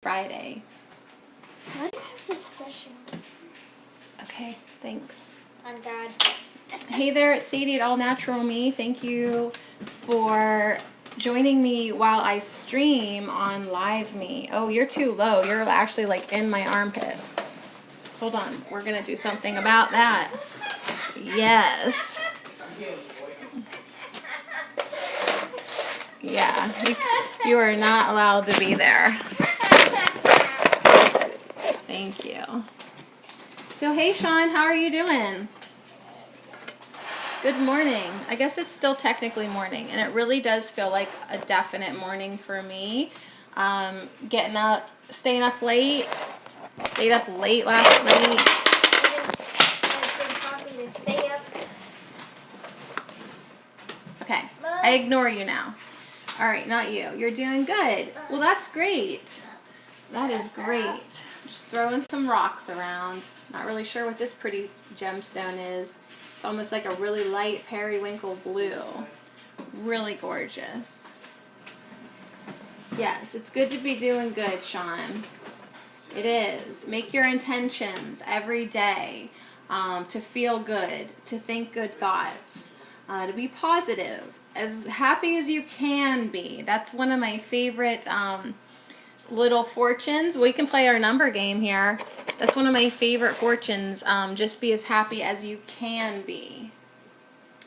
Friday. Why do you have this special? Okay, thanks. On God. Hey there, it's Sadie at All Natural Me. Thank you for joining me while I stream on Live Me. Oh, you're too low. You're actually like in my armpit. Hold on, we're gonna do something about that. Yes. Yeah, you are not allowed to be there. Thank you. So hey Sean, how are you doing? Good morning. I guess it's still technically morning, and it really does feel like a definite morning for me. Getting up, staying up late. Stayed up late last night. I've been taught me to stay up. Okay, I ignore you now. All right, not you. You're doing good. Well, that's great. That is great. Just throwing some rocks around. Not really sure what this pretty gemstone is. It's almost like a really light periwinkle blue. Really gorgeous. Yes, it's good to be doing good, Sean. It is. Make your intentions every day to feel good, to think good thoughts, to be positive, as happy as you can be. That's one of my favorite little fortunes. We can play our number game here. That's one of my favorite fortunes. Just be as happy as you can be.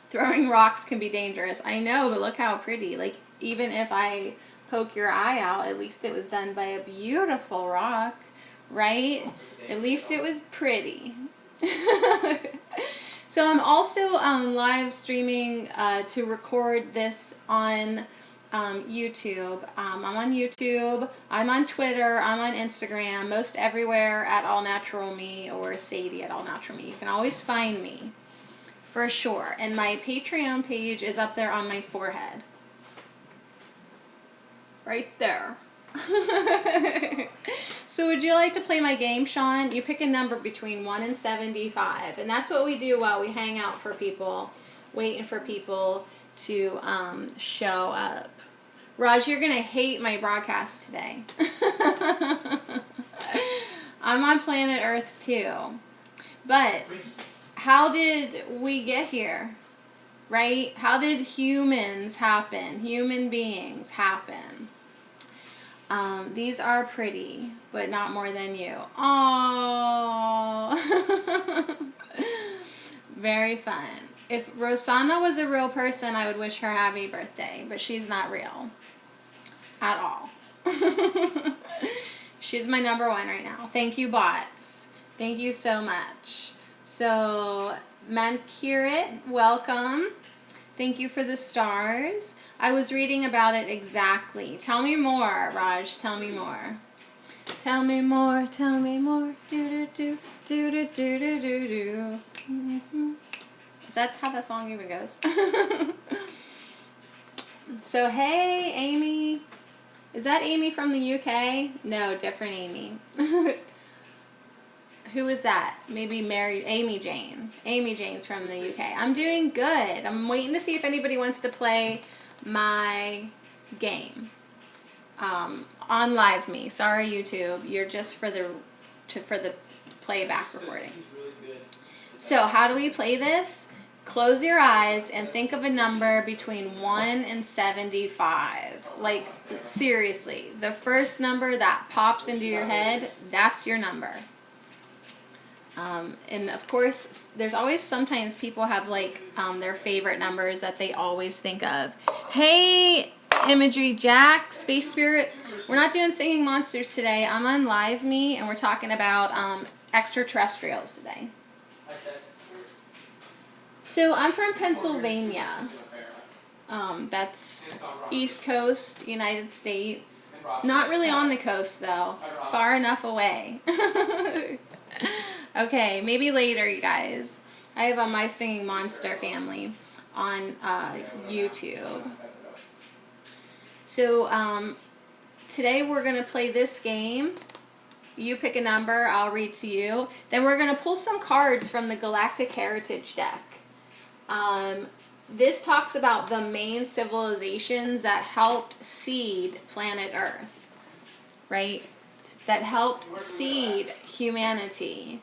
Throwing rocks can be dangerous. I know, but look how pretty. Like, even if I poke your eye out, at least it was done by a beautiful rock, right? At least it was pretty. So I'm also live streaming to record this on YouTube. I'm on YouTube. I'm on Twitter. I'm on Instagram. Most everywhere at All Natural Me or Sadie at All Natural Me. You can always find me for sure. And my Patreon page is up there on my forehead. Right there. So would you like to play my game, Sean? You pick a number between 1 and 75. And that's what we do while we hang out for people, waiting for people to show up. Raj, you're going to hate my broadcast today. I'm on planet Earth too. But how did we get here? Right? How did humans happen? Human beings happen. These are pretty, but not more than you. Aww. Very fun. If Rosanna was a real person, I would wish her happy birthday, but she's not real. At all. She's my number one right now. Thank you, bots. Thank you so much. So, Mankirit, welcome. Thank you for the stars. I was reading about it exactly. Tell me more, Raj. Tell me more. Tell me more. Tell me more. Do do do do do do do do do. Mm-hmm. Is that how that song even goes? So hey, Amy. Is that Amy from the UK? No, different Amy. Who is that? Maybe married Amy Jane. Amy Jane's from the UK. I'm doing good. I'm waiting to see if anybody wants to play my game on Live Me. Sorry, YouTube. You're just for the playback recording. So how do we play this? Close your eyes and think of a number between 1 and 75. Like, seriously, the first number that pops into your head, that's your number. And of course, there's always sometimes people have like their favorite numbers that they always think of. Hey, Imagery Jack, Space Spirit. We're not doing Singing Monsters today. I'm on Live Me, and we're talking about extraterrestrials today. So I'm from Pennsylvania. That's East Coast, United States. Not really on the coast, though. Far enough away. Okay, maybe later, you guys. I have a My Singing Monster family on YouTube. So today we're going to play this game. You pick a number, I'll read to you. Then we're going to pull some cards from the Galactic Heritage deck. This talks about the main civilizations that helped seed planet Earth, right? that helped seed humanity,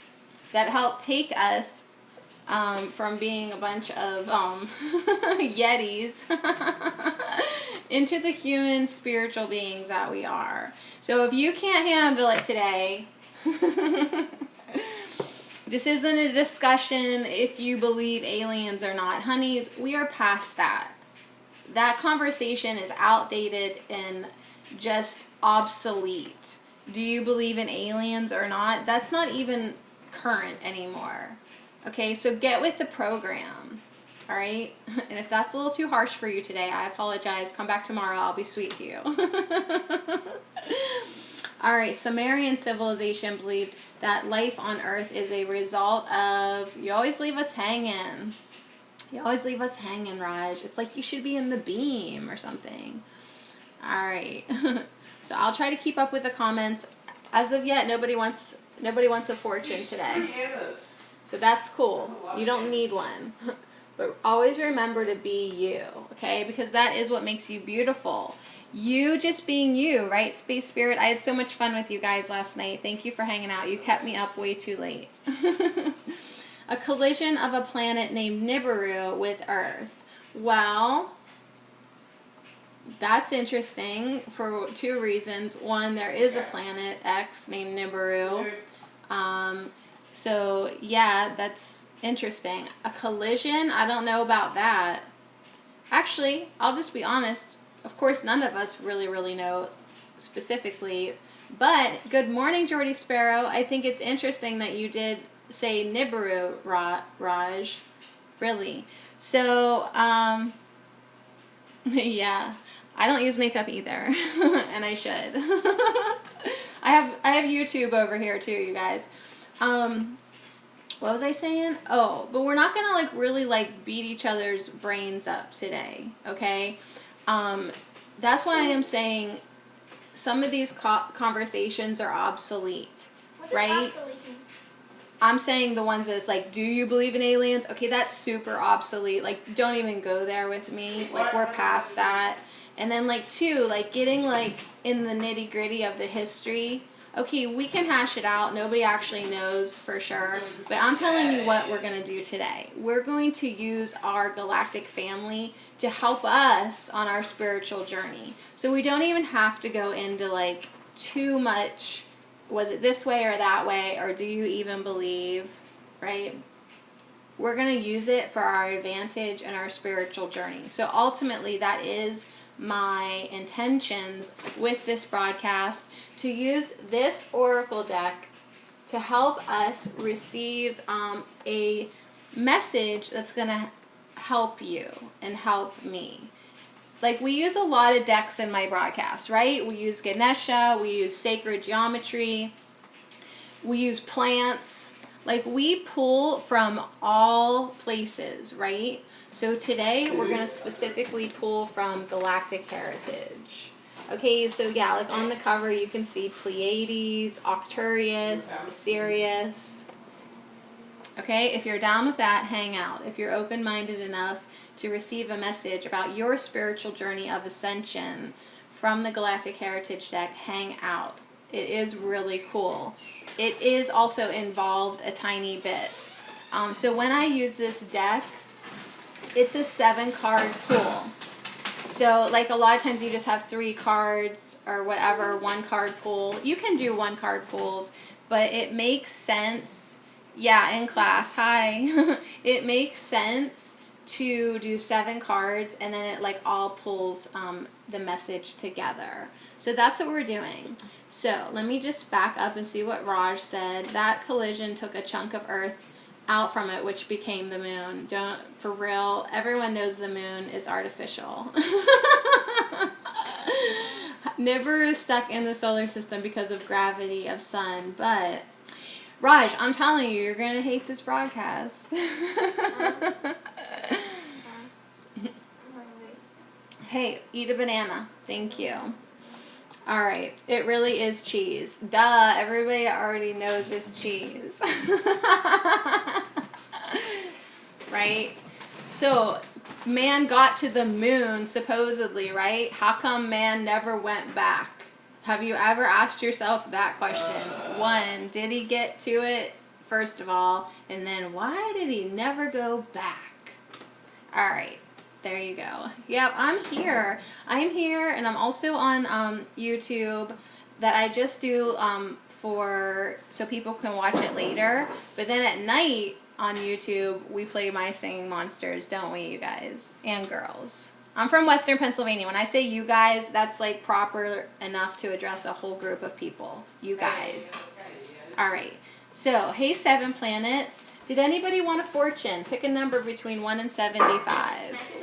that helped take us from being a bunch of yetis into the human spiritual beings that we are. So if you can't handle it today, this isn't a discussion if you believe aliens or not. Honeys, we are past that. That conversation is outdated and just obsolete. Do you believe in aliens or not? That's not even current anymore. Okay, so get with the program. All right? And if that's a little too harsh for you today, I apologize. Come back tomorrow. I'll be sweet to you. All right, Sumerian civilization believed that life on Earth is a result of... You always leave us hanging. You always leave us hanging, Raj. It's like you should be in the beam or something. All right. So I'll try to keep up with the comments. As of yet, nobody wants a fortune today. So that's cool. You don't need one. But always remember to be you, okay? Because that is what makes you beautiful. You just being you, right, Space Spirit? I had so much fun with you guys last night. Thank you for hanging out. You kept me up way too late. A collision of a planet named Nibiru with Earth. Well, that's interesting for two reasons. One, there is a planet X named Nibiru. So, yeah, that's interesting. A collision? I don't know about that. Actually, I'll just be honest. Of course, none of us really know specifically. But, good morning, Jordy Sparrow. I think it's interesting that you did say Nibiru, Raj. Really. So, yeah. I don't use makeup either. And I should. I have YouTube over here too, you guys. What was I saying? Oh, but we're not gonna really beat each other's brains up today, okay? That's why I am saying some of these conversations are obsolete, right? Obsolete? I'm saying the ones that's do you believe in aliens? Okay, that's super obsolete. Don't even go there with me. We're past that. And then two, getting in the nitty gritty of the history. Okay, we can hash it out. Nobody actually knows for sure. But I'm telling you what we're going to do today. We're going to use our galactic family to help us on our spiritual journey. So we don't even have to go into too much, was it this way or that way, or do you even believe, right? We're going to use it for our advantage and our spiritual journey. So ultimately that is my intentions with this broadcast, to use this oracle deck to help us receive a message that's going to help you and help me. We use a lot of decks in my broadcast, right? We use Ganesha, we use sacred geometry, we use plants. We pull from all places, right? So today we're going to specifically pull from Galactic Heritage. Okay, so yeah, on the cover you can see Pleiades, Arcturus, Sirius. Okay, if you're down with that, hang out. If you're open-minded enough to receive a message about your spiritual journey of ascension from the Galactic Heritage deck, hang out. It is really cool. It is also involved a tiny bit. So when I use this deck, it's a 7-card pull. So a lot of times you just have 3 cards or whatever, 1-card pull. You can do 1-card pulls, but it makes sense. Yeah, in class. Hi. It makes sense to do 7 cards and then it all pulls the message together. So that's what we're doing. So let me just back up and see what Raj said. That collision took a chunk of Earth out from it, which became the moon. For real, everyone knows the moon is artificial. Nibiru is stuck in the solar system because of gravity of sun, but Raj, I'm telling you, you're going to hate this broadcast. Hey, eat a banana. Thank you. All right. It really is cheese. Duh. Everybody already knows it's cheese. Right? So, man got to the moon, supposedly, right? How come man never went back? Have you ever asked yourself that question? One, did he get to it, first of all? And then, why did he never go back? All right. There you go. Yep, I'm here. I'm here, and I'm also on YouTube that I just do so people can watch it later. But then at night on YouTube, we play My Singing Monsters, don't we, you guys and girls? I'm from Western Pennsylvania. When I say you guys, that's like proper enough to address a whole group of people. You guys. All right. So, hey, 7 planets. Did anybody want a fortune? Pick a number between 1 and 75.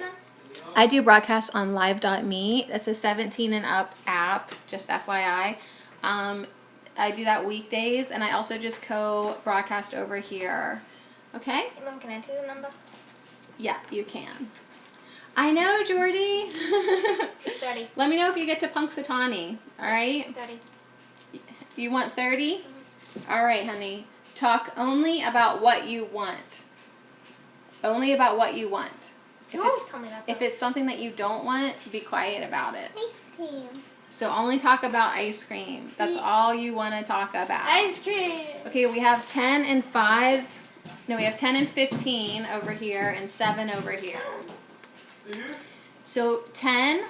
I do broadcast on live.me. That's a 17 and up app, just FYI. I do that weekdays, and I also just co-broadcast over here. Okay? Mom, can I do the number? Yeah, you can. I know, Jordy. 30. Let me know if you get to Punxsutawney, all right? 30. You want 30? All right, honey. Talk only about what you want. Only about what you want. You always tell me that. If it's something that you don't want, be quiet about it. Ice cream. So only talk about ice cream. That's all you want to talk about. Ice cream. Okay, we have 10 and 5. No, we have 10 and 15 over here and 7 over here. So 10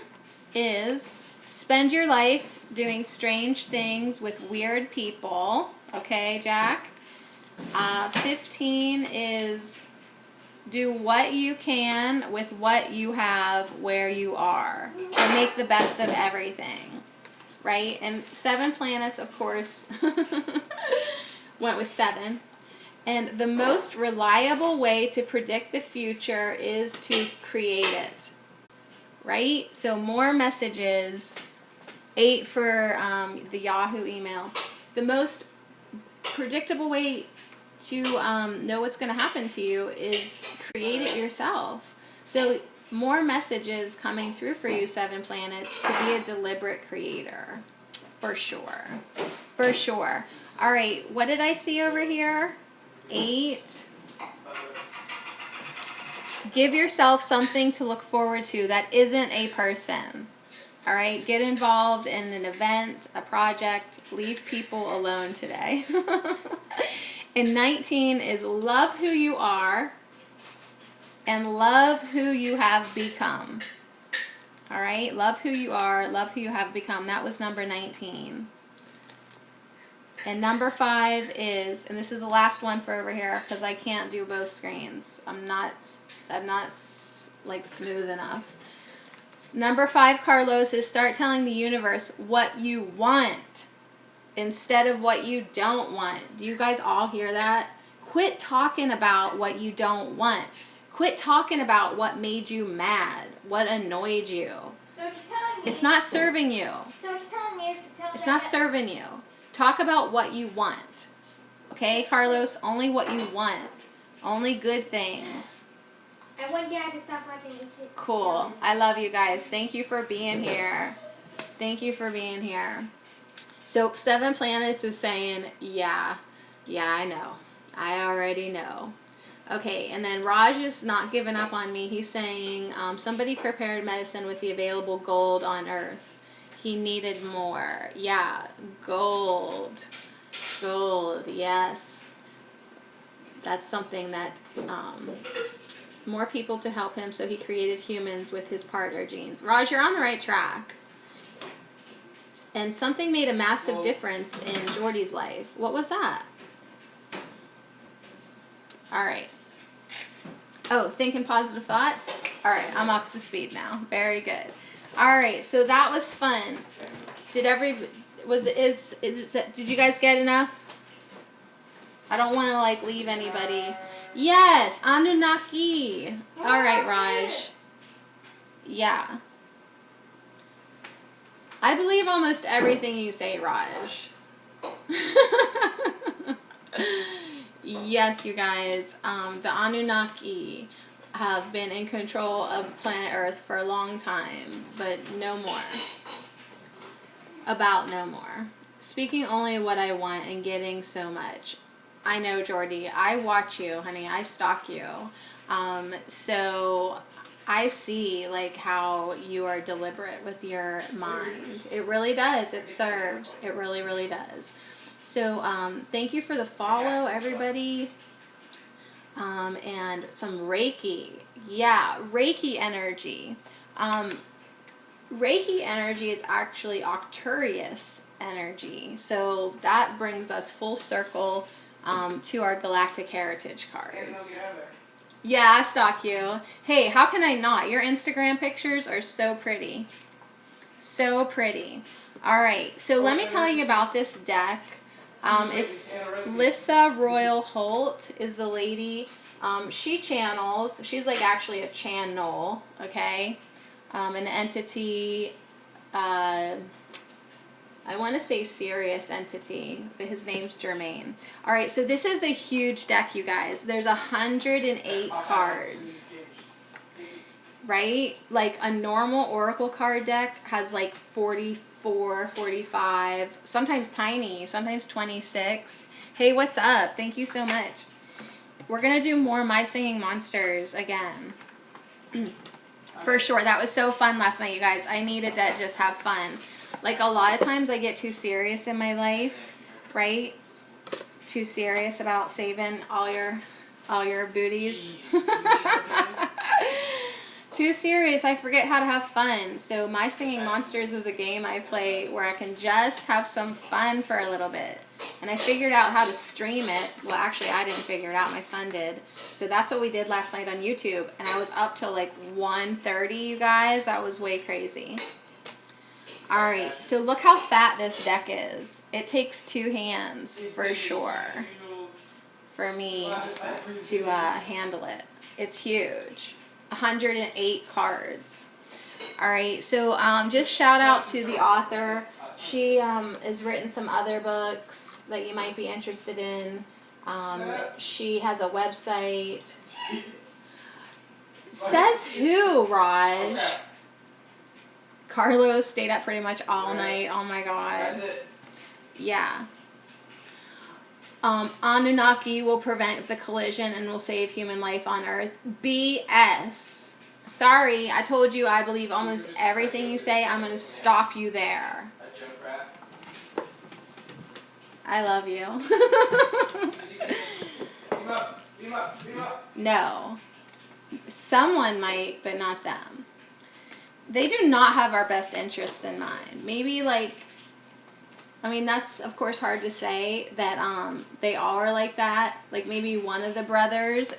is spend your life doing strange things with weird people. Okay, Jack? 15 is do what you can with what you have where you are. So make the best of everything. Right? And 7 planets, of course, went with 7. And the most reliable way to predict the future is to create it. Right? So more messages. 8 for the Yahoo email. The most predictable way to know what's going to happen to you is create it yourself. So more messages coming through for you, 7 planets, to be a deliberate creator. For sure. For sure. All right, what did I see over here? 8. Give yourself something to look forward to that isn't a person. All right, get involved in an event, a project. Leave people alone today. And 19 is love who you are and love who you have become. All right, love who you are, love who you have become. That was number 19. And number 5 is, and this is the last one for over here because I can't do both screens. I'm not like smooth enough. Number 5, Carlos, is start telling the universe what you want instead of what you don't want. Do you guys all hear that? Quit talking about what you don't want. Quit talking about what made you mad, what annoyed you. So what you're telling me? It's not serving you. So what you're telling me is to tell It's them not that- serving you. Talk about what you want. Okay, Carlos? Only what you want. Only good things. I want Dad to stop watching YouTube. Cool. I love you guys. Thank you for being here. Thank you for being here. So 7 planets is saying, yeah, I know. I already know. Okay, and then Raj is not giving up on me. He's saying, somebody prepared medicine with the available gold on Earth. He needed more. Yeah, gold. Gold, yes. That's something that, more people to help him, so he created humans with his partner genes. Raj, you're on the right track. And something made a massive difference in Jordy's life. What was that? All right. Oh, thinking positive thoughts? All right, I'm up to speed now. Very good. All right, so that was fun. Did you guys get enough? I don't want to like leave anybody. Yes, Anunnaki. All right, Raj. Yeah. I believe almost everything you say, Raj. Yes, you guys. The Anunnaki have been in control of planet Earth for a long time, but no more. About no more. Speaking only what I want and getting so much. I know, Jordy. I watch you, honey. I stalk you. So I see like how you are deliberate with your mind. It really does. It serves. It really, really does. So thank you for the follow, everybody. And some Reiki. Yeah, Reiki energy. Reiki energy is actually Arcturus energy. So that brings us full circle to our Galactic Heritage cards. Yeah, I stalk you. Hey, how can I not? Your Instagram pictures are so pretty. So pretty. All right, so let me tell you about this deck. It's Lissa Royal Holt is the lady. She channels. She's like actually a channel, okay? An entity, I want to say serious entity, but his name's Jermaine. All right, so this is a huge deck, you guys. There's 108 cards, right? Like a normal Oracle card deck has like 44, 45, sometimes tiny, sometimes 26. Hey, what's up? Thank you so much. We're going to do more My Singing Monsters again. For sure. That was so fun last night, you guys. I needed to just have fun. Like, a lot of times I get too serious in my life, right? Too serious about saving all your booties. Too serious, I forget how to have fun. So My Singing Monsters is a game I play where I can just have some fun for a little bit. And I figured out how to stream it. Well, actually, I didn't figure it out. My son did. So that's what we did last night on YouTube. And I was up till like 1:30, you guys. That was way crazy. All right. So look how fat this deck is. It takes 2 hands for sure for me to handle it. It's huge. 108 cards. All right, so just shout out to the author. She has written some other books that you might be interested in. She has a website. Says who, Raj? Carlos stayed up pretty much all night. Oh my God. Yeah. Anunnaki will prevent the collision and will save human life on Earth. BS. Sorry, I told you I believe almost everything you say. I'm going to stop you there. I love you. No. Someone might, but not them. They do not have our best interests in mind. Maybe like, I mean, that's of course hard to say that they all are like that. Like maybe one of the brothers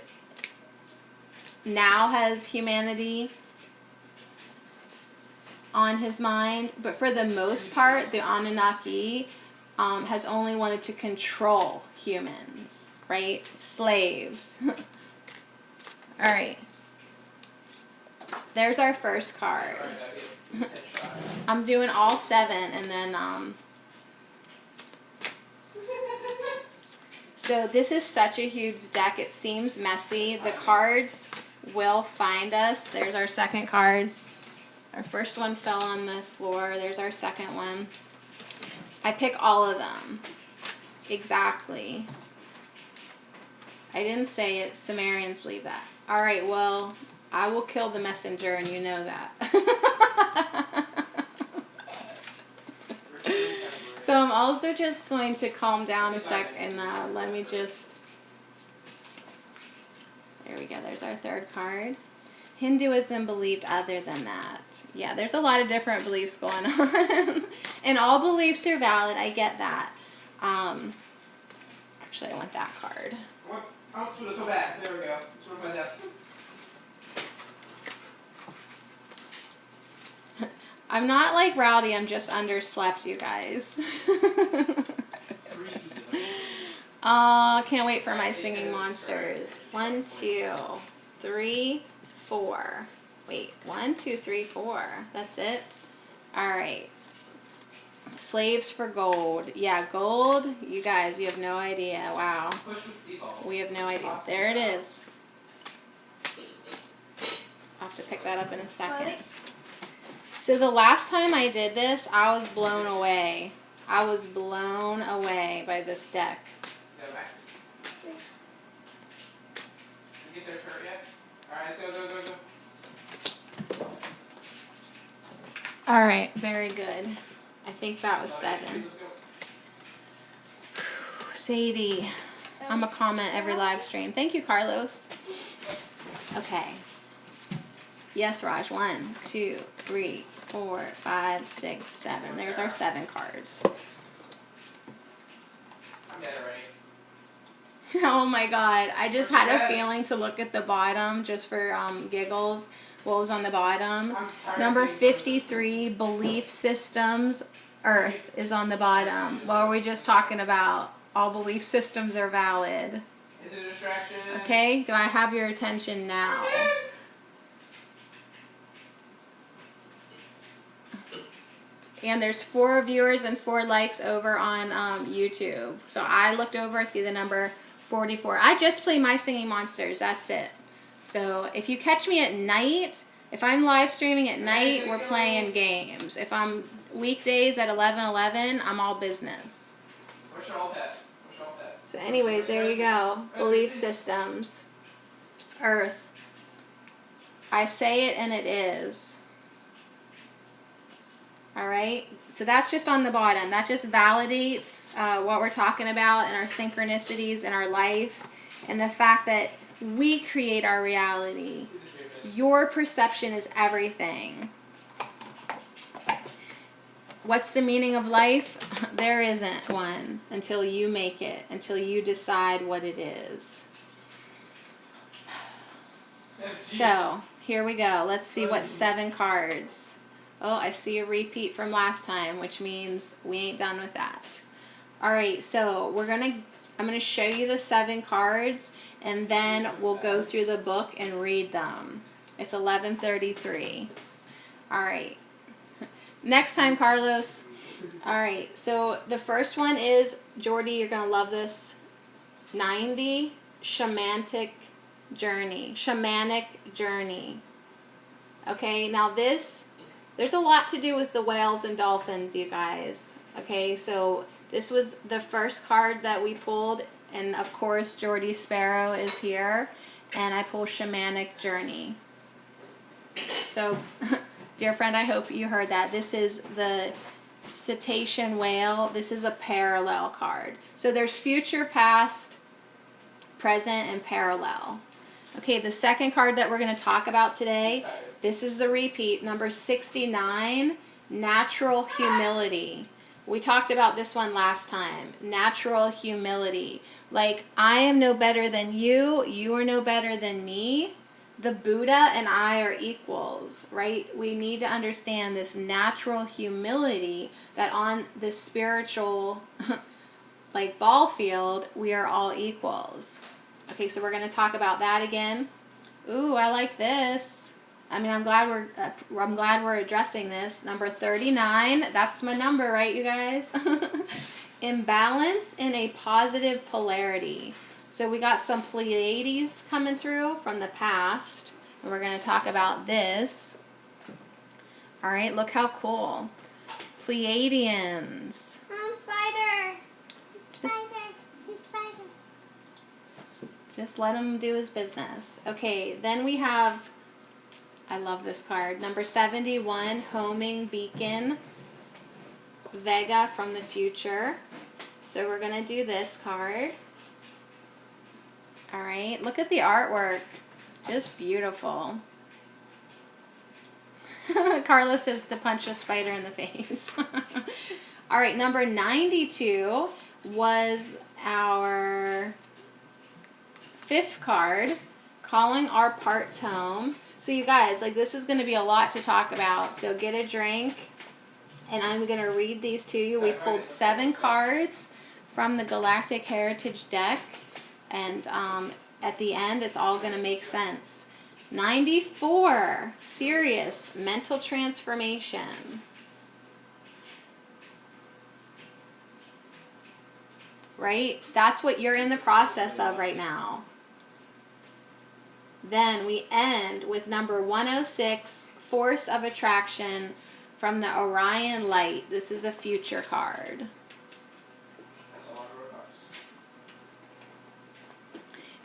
now has humanity on his mind, but for the most part, the Anunnaki has only wanted to control humans, right? Slaves. All right. There's our first card. I'm doing all 7 and then so this is such a huge deck. It seems messy. The cards will find us. There's our second card. Our first one fell on the floor. There's our second one. I pick all of them. Exactly. I didn't say it. Sumerians believe that. All right, well, I will kill the messenger, and you know that. So I'm also just going to calm down a sec and let me just... There we go. There's our third card. Hinduism believed other than that. Yeah, there's a lot of different beliefs going on. And all beliefs are valid. I get that. Actually, I want that card. Oh, so bad. There we go. It's one by that. I'm not like rowdy, I'm just underslept, you guys. Can't wait for My Singing Monsters. 1, 2, 3, 4. Wait, 1, 2, 3, 4. That's it? Alright. Slaves for gold. Yeah, gold. You guys, you have no idea. Wow. We have no idea. There it is. I'll have to pick that up in a second. So the last time I did this, I was blown away. I was blown away by this deck. Get their turret yet? Alright, let's go. All right, very good. I think that was 7. Let's go. Sadie, I'm a comment every live stream. Thank you, Carlos. Okay. Yes, Raj. 1, 2, 3, 4, 5, 6, 7. There's our 7 cards. I'm dead already. Oh my god. I just What's had your a guess? feeling to look at the bottom just for giggles. What was on the bottom? I'm tired Number of being- 53, belief systems. Earth is on the bottom. What were we just talking about? All belief systems are valid. Is it a distraction? Okay, do I have your attention now? And there's 4 viewers and 4 likes over on YouTube. So I looked over, I see the number 44. I just play My Singing Monsters, that's it. So if you catch me at night, if I'm live streaming at night, we're playing games. If I'm weekdays at 11:11, I'm all business. Where's Charles at? Where's Charles at? So anyways, there you go. Belief systems. Earth. I say it and it is. Alright? So that's just on the bottom. That just validates what we're talking about and our synchronicities in our life and the fact that we create our reality. Your perception is everything. What's the meaning of life? There isn't one until you make it, until you decide what it is. So, here we go. Let's see what 7 cards. Oh, I see a repeat from last time, which means we ain't done with that. Alright, so I'm gonna show you the 7 cards, and then we'll go through the book and read them. It's 11:33. Alright. Next time, Carlos. Alright, so the first one is, Jordy, you're gonna love this. 90, Shamanic Journey. Shamanic Journey. Okay, now there's a lot to do with the whales and dolphins, you guys. Okay, so this was the first card that we pulled, and of course Jordy Sparrow is here, and I pull Shamanic Journey. So, dear friend, I hope you heard that. This is the cetacean whale. This is a parallel card. So there's future, past, present, and parallel. Okay, the second card that we're going to talk about today, this is the repeat, number 69, Natural Humility. We talked about this one last time. Natural humility. Like, I am no better than you. You are no better than me. The Buddha and I are equals, right? We need to understand this natural humility that on the spiritual, like, ball field, we are all equals. Okay, so we're going to talk about that again. Ooh, I like this. I mean, I'm glad we're addressing this. Number 39. That's my number, right, you guys? Imbalance in a positive polarity. So we got some Pleiades coming through from the past, and we're going to talk about this. All right, look how cool. Pleiadians. Spider. Spider. Just let him do his business. Okay, then we have, I love this card, number 71, Homing Beacon, Vega from the future. So we're going to do this card. All right, look at the artwork. Just beautiful. Carlos says to punch a spider in the face. All right, number 92 was our 5th card, Calling Our Parts Home. So you guys, like, this is going to be a lot to talk about. So get a drink, and I'm going to read these to you. We pulled 7 cards from the Galactic Heritage deck. And at the end, it's all going to make sense. 94, Serious, Mental Transformation. Right? That's what you're in the process of right now. Then we end with number 106, Force of Attraction from the Orion Light. This is a future card.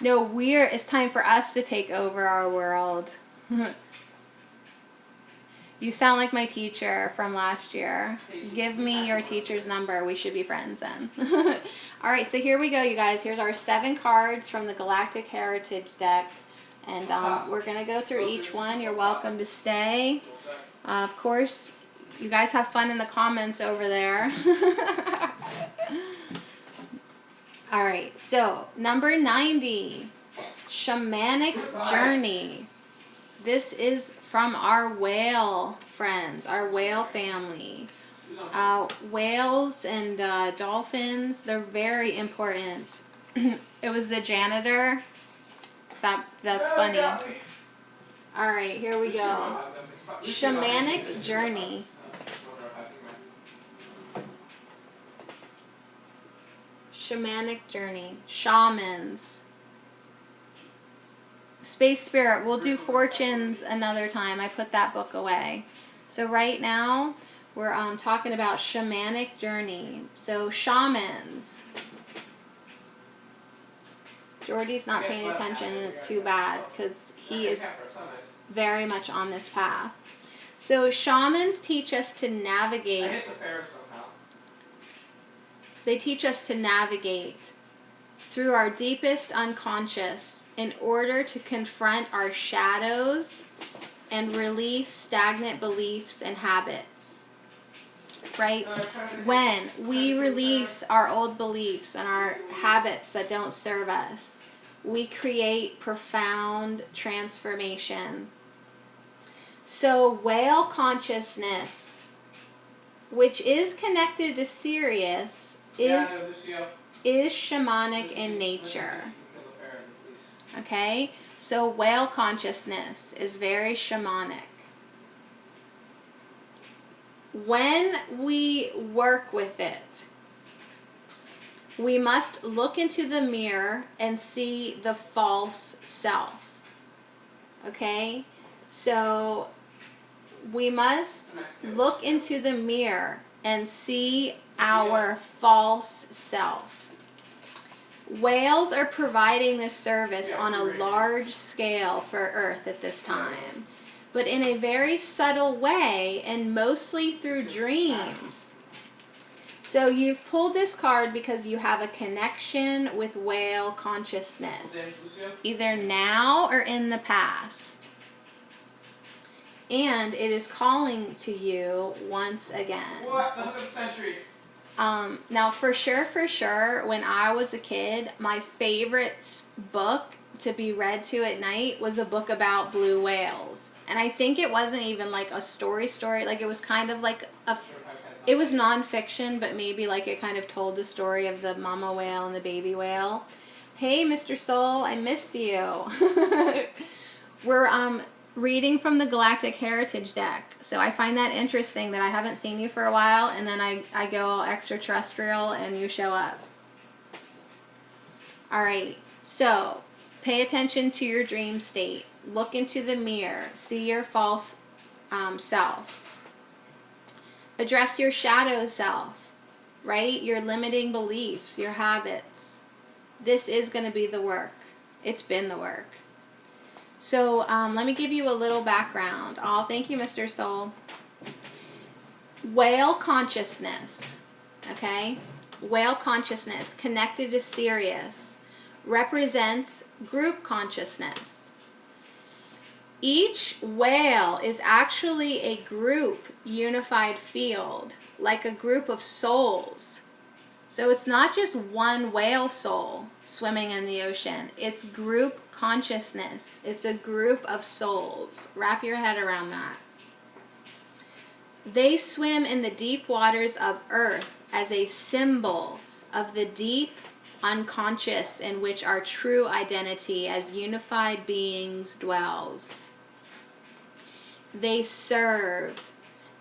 No, it's time for us to take over our world. You sound like my teacher from last year. Give me your teacher's number. We should be friends then. All right, so here we go, you guys. Here's our 7 cards from the Galactic Heritage deck. And we're going to go through each one. You're welcome to stay. Of course, you guys have fun in the comments over there. All right, so number 90, Shamanic Journey. This is from our whale friends, our whale family. Whales and dolphins, they're very important. It was the janitor. That's funny. All right, here we go. Shamanic Journey. Shamanic Journey. Shamans. Space Spirit. We'll do fortunes another time. I put that book away. So right now, we're talking about Shamanic Journey. So shamans. Jordy's not paying attention, and it's too bad because he is very much on this path. So shamans teach us to navigate. I hit the Ferris somehow. They teach us to navigate through our deepest unconscious in order to confront our shadows and release stagnant beliefs and habits. Right? When we release our old beliefs and our habits that don't serve us, we create profound transformation. So whale consciousness, which is connected to Sirius, is shamanic in nature. Okay? So whale consciousness is very shamanic. When we work with it, we must look into the mirror and see the false self. Okay? So we must look into the mirror and see our false self. Whales are providing this service on a large scale for Earth at this time, but in a very subtle way and mostly through dreams. So you've pulled this card because you have a connection with whale consciousness, either now or in the past. And it is calling to you once again. What? The hook of the century. Now, for sure, when I was a kid, my favorite book to be read to at night was a book about blue whales. And I think it wasn't even like a story, like it was kind of like it was nonfiction, but maybe like it kind of told the story of the mama whale and the baby whale. Hey, Mr. Soul, I missed you. We're reading from the Galactic Heritage deck. So I find that interesting that I haven't seen you for a while, and then I go all extraterrestrial and you show up. All right, so pay attention to your dream state. Look into the mirror. See your false self. Address your shadow self, right? Your limiting beliefs, your habits. This is going to be the work. It's been the work. So let me give you a little background. Oh, thank you, Mr. Soul. Whale consciousness, okay? Whale consciousness connected to Sirius represents group consciousness. Each whale is actually a group unified field, like a group of souls. So it's not just one whale soul swimming in the ocean. It's group consciousness. It's a group of souls. Wrap your head around that. They swim in the deep waters of Earth as a symbol of the deep unconscious in which our true identity as unified beings dwells. They serve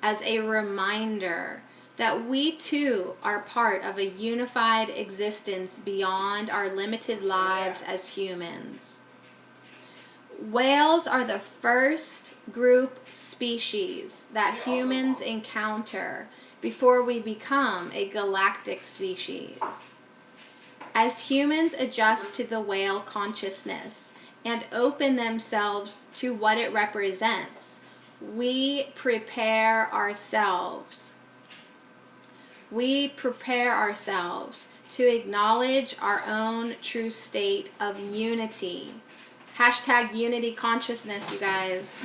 as a reminder that we too are part of a unified existence beyond our limited lives as humans. Whales are the first group species that humans encounter before we become a galactic species. As humans adjust to the whale consciousness and open themselves to what it represents, we prepare ourselves. We prepare ourselves to acknowledge our own true state of unity. Hashtag unity consciousness, you guys.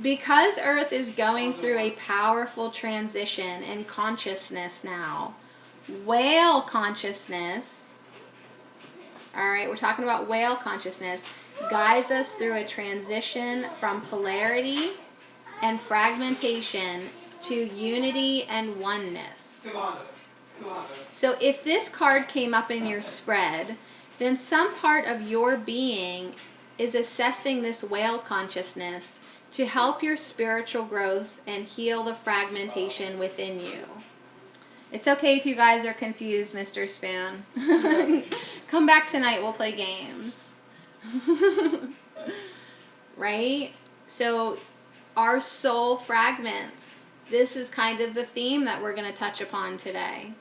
Because Earth is going through a powerful transition in consciousness now, whale consciousness, all right, we're talking about whale consciousness, guides us through a transition from polarity and fragmentation to unity and oneness. So if this card came up in your spread, then some part of your being is assessing this whale consciousness to help your spiritual growth and heal the fragmentation within you. It's okay if you guys are confused, Mr. Spoon. Come back tonight, we'll play games. Right? So, our soul fragments. This is kind of the theme that we're going to touch upon today.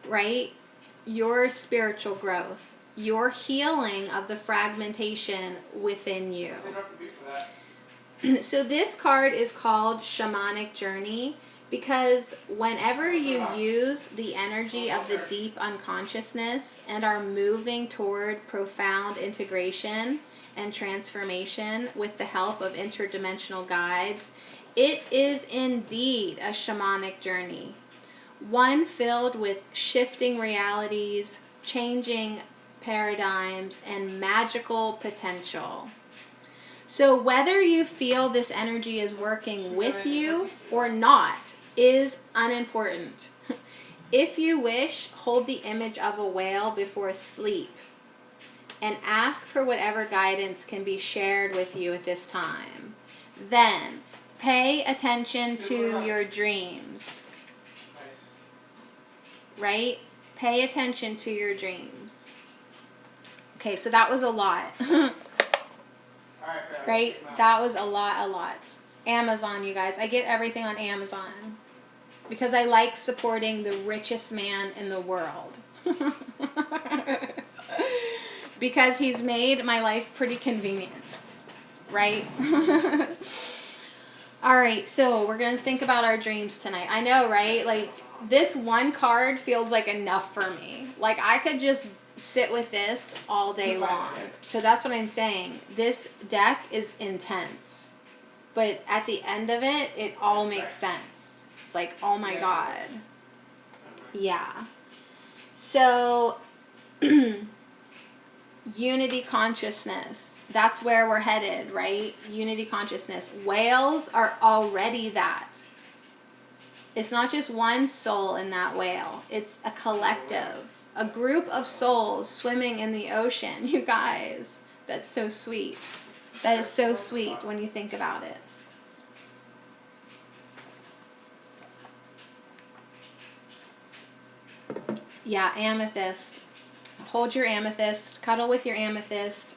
Right? Your spiritual growth. Your healing of the fragmentation within you. So this card is called Shamanic Journey because whenever you use the energy of the deep unconsciousness and are moving toward profound integration and transformation with the help of interdimensional guides, it is indeed a shamanic journey. One filled with shifting realities, changing paradigms, and magical potential. So whether you feel this energy is working with you or not is unimportant. If you wish, hold the image of a whale before sleep and ask for whatever guidance can be shared with you at this time. Then, pay attention to your dreams. Right? Pay attention to your dreams. Okay, so that was a lot. Right? That was a lot. Amazon, you guys. I get everything on Amazon because I like supporting the richest man in the world. Because he's made my life pretty convenient. Right? Alright, so we're going to think about our dreams tonight. I know, right? Like, this one card feels like enough for me. Like, I could just sit with this all day long. So that's what I'm saying. This deck is intense. But at the end of it, it all makes sense. It's like, oh my God. Yeah. So, unity consciousness. That's where we're headed, right? Unity consciousness. Whales are already that. It's not just one soul in that whale. It's a collective. A group of souls swimming in the ocean. You guys. That's so sweet. That is so sweet when you think about it. Yeah, amethyst. Hold your amethyst. Cuddle with your amethyst.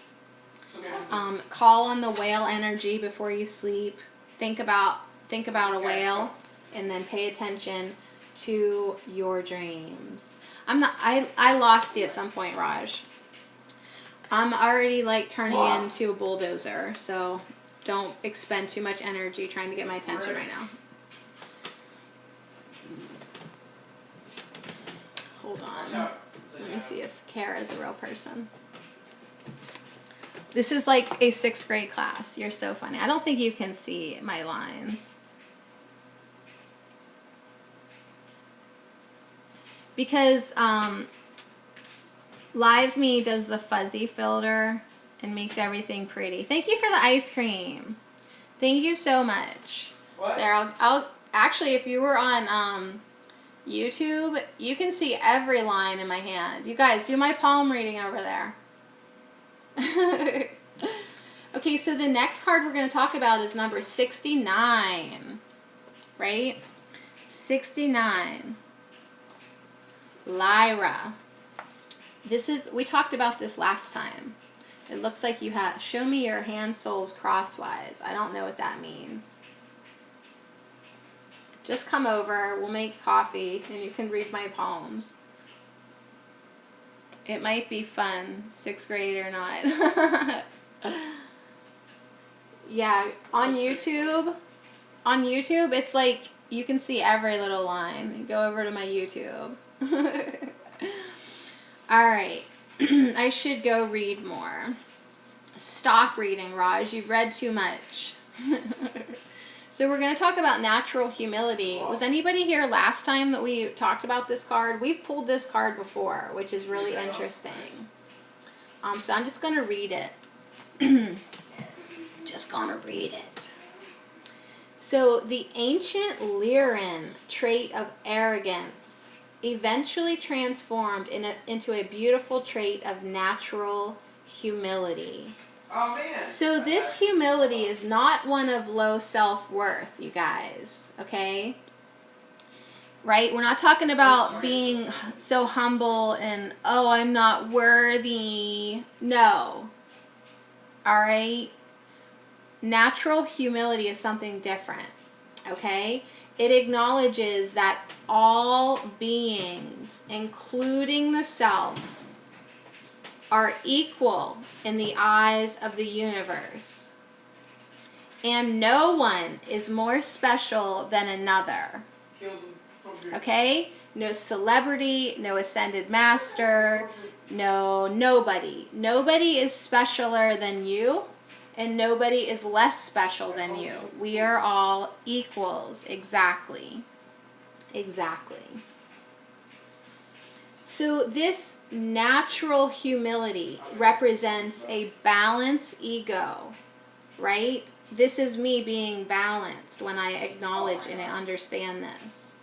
Call on the whale energy before you sleep. Think about a whale, and then pay attention to your dreams. I lost you at some point, Raj. I'm already like turning into a bulldozer, so don't expend too much energy trying to get my attention right now. Hold on. Let me see if Kara's a real person. This is like a 6th grade class. You're so funny. I don't think you can see my lines. Because Live Me does the fuzzy filter and makes everything pretty. Thank you for the ice cream. Thank you so much. What? There, I'll actually, if you were on YouTube, you can see every line in my hand. You guys, do my palm reading over there. Okay, so the next card we're going to talk about is number 69. Right? 69. Lyra. We talked about this last time. It looks like you have, show me your hand soles crosswise. I don't know what that means. Just come over, we'll make coffee, and you can read my palms. It might be fun, 6th grade or not. Yeah, on YouTube, it's like you can see every little line. Go over to my YouTube. All right. I should go read more. Stop reading, Raj. You've read too much. So we're going to talk about natural humility. Was anybody here last time that we talked about this card? We've pulled this card before, which is really interesting. So I'm just going to read it. Just going to read it. So the ancient Lyran trait of arrogance eventually transformed into a beautiful trait of natural humility. Oh, man. So this humility is not one of low self-worth, you guys, okay? Right? We're not talking about being so humble and, oh, I'm not worthy. No. All right? Natural humility is something different, okay? It acknowledges that all beings, including the self, are equal in the eyes of the universe. And no one is more special than another. Okay? No celebrity, no ascended master, nobody. Nobody is specialer than you, and nobody is less special than you. We are all equals. Exactly. Exactly. So this natural humility represents a balanced ego, right? This is me being balanced when I acknowledge and I understand this.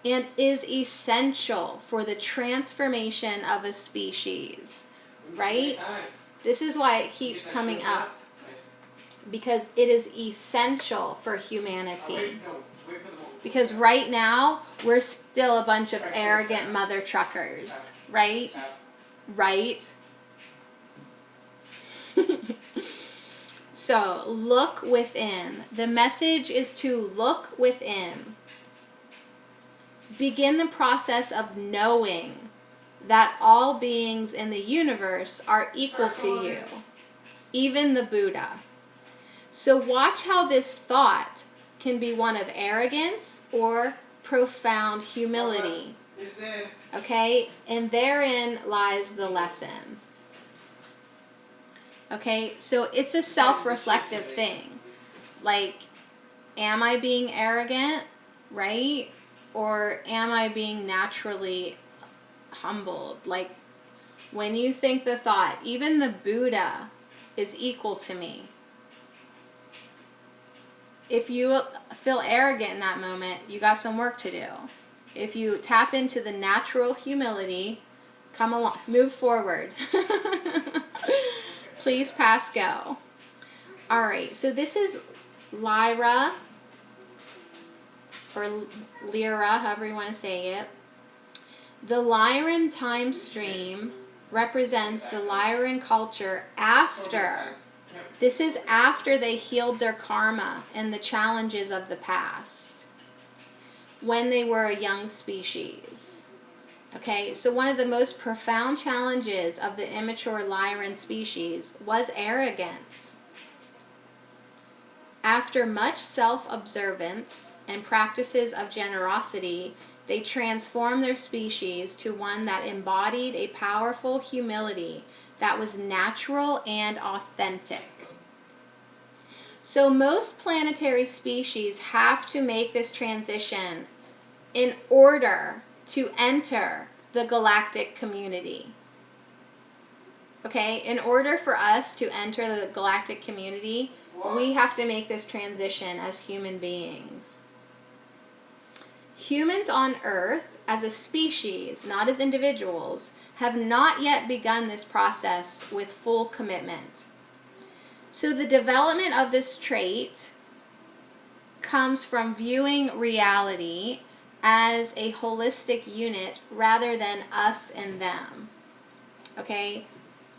And is essential for the transformation of a species, right? This is why it keeps coming up, because it is essential for humanity. Because right now, we're still a bunch of arrogant mother truckers, right? Right? So, look within. The message is to look within. Begin the process of knowing that all beings in the universe are equal to you, even the Buddha. So watch how this thought can be one of arrogance or profound humility. Okay? And therein lies the lesson. Okay? So it's a self-reflective thing. Like, am I being arrogant? Right? Or am I being naturally humbled? Like, when you think the thought, even the Buddha is equal to me. If you feel arrogant in that moment, you got some work to do. If you tap into the natural humility, come along, move forward. Please pass go. All right, so this is Lyra, or Lyra, however you want to say it. The Lyran time stream represents the Lyran culture after. This is after they healed their karma and the challenges of the past, when they were a young species. Okay, so one of the most profound challenges of the immature Lyran species was arrogance. After much self-observance and practices of generosity, they transformed their species to one that embodied a powerful humility that was natural and authentic. So most planetary species have to make this transition in order to enter the galactic community. Okay, in order for us to enter the galactic community, we have to make this transition as human beings. Humans on Earth, as a species, not as individuals, have not yet begun this process with full commitment. So the development of this trait comes from viewing reality as a holistic unit rather than us and them. Okay?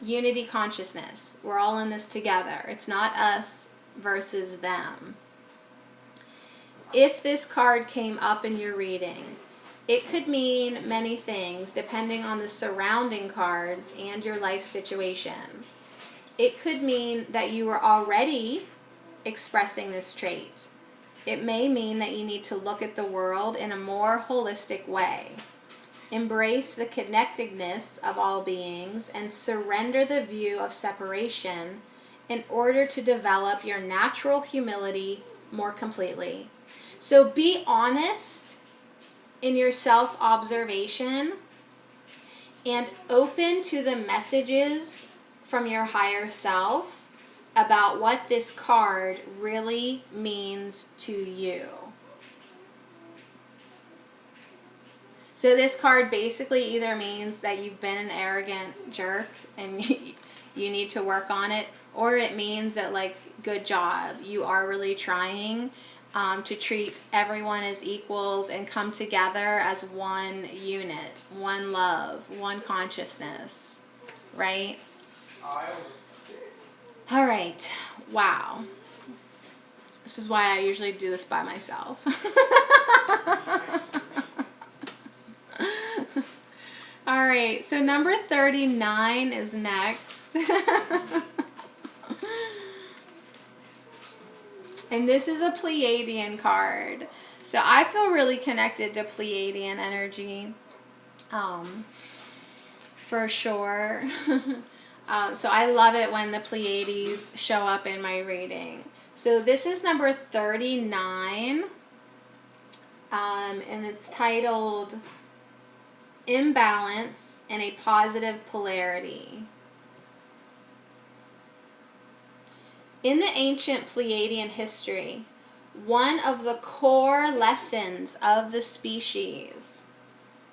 Unity consciousness. We're all in this together. It's not us versus them. If this card came up in your reading, it could mean many things depending on the surrounding cards and your life situation. it could mean that you are already expressing this trait. It may mean that you need to look at the world in a more holistic way. Embrace the connectedness of all beings and surrender the view of separation in order to develop your natural humility more completely. So be honest in your self-observation and open to the messages from your higher self about what this card really means to you. So this card basically either means that you've been an arrogant jerk and you need to work on it, or it means that, like, good job, you are really trying to treat everyone as equals and come together as one unit, one love, one consciousness, right? All right. Wow. This is why I usually do this by myself. All right. So number 39 is next. And this is a Pleiadian card. So I feel really connected to Pleiadian energy. For sure. So I love it when the Pleiades show up in my reading. So this is number 39, and it's titled Imbalance and a Positive Polarity. In the ancient Pleiadian history, one of the core lessons of the species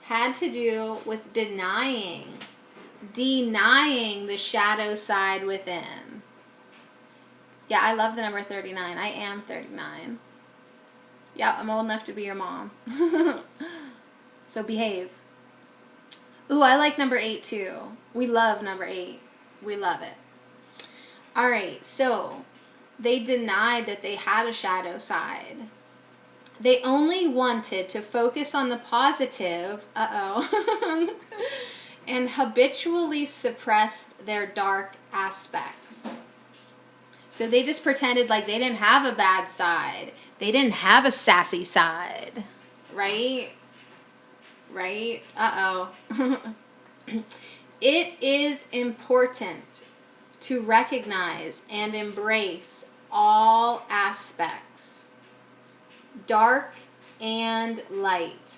had to do with denying the shadow side within. Yeah, I love the number 39. I am 39. Yeah, I'm old enough to be your mom. So behave. Ooh, I like number 8 too. We love number 8. We love it. All right, so they denied that they had a shadow side. They only wanted to focus on the positive, and habitually suppressed their dark aspects. So they just pretended like they didn't have a bad side. They didn't have a sassy side, right? Right? It is important to recognize and embrace all aspects, dark and light.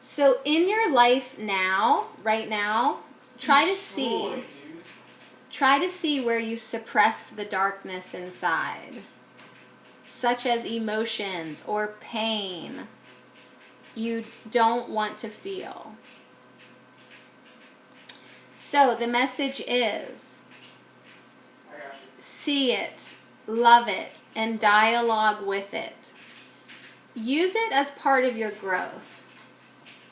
So in your life now, right now, try to see where you suppress the darkness inside, such as emotions or pain you don't want to feel. So the message is, see it, love it, and dialogue with it. Use it as part of your growth.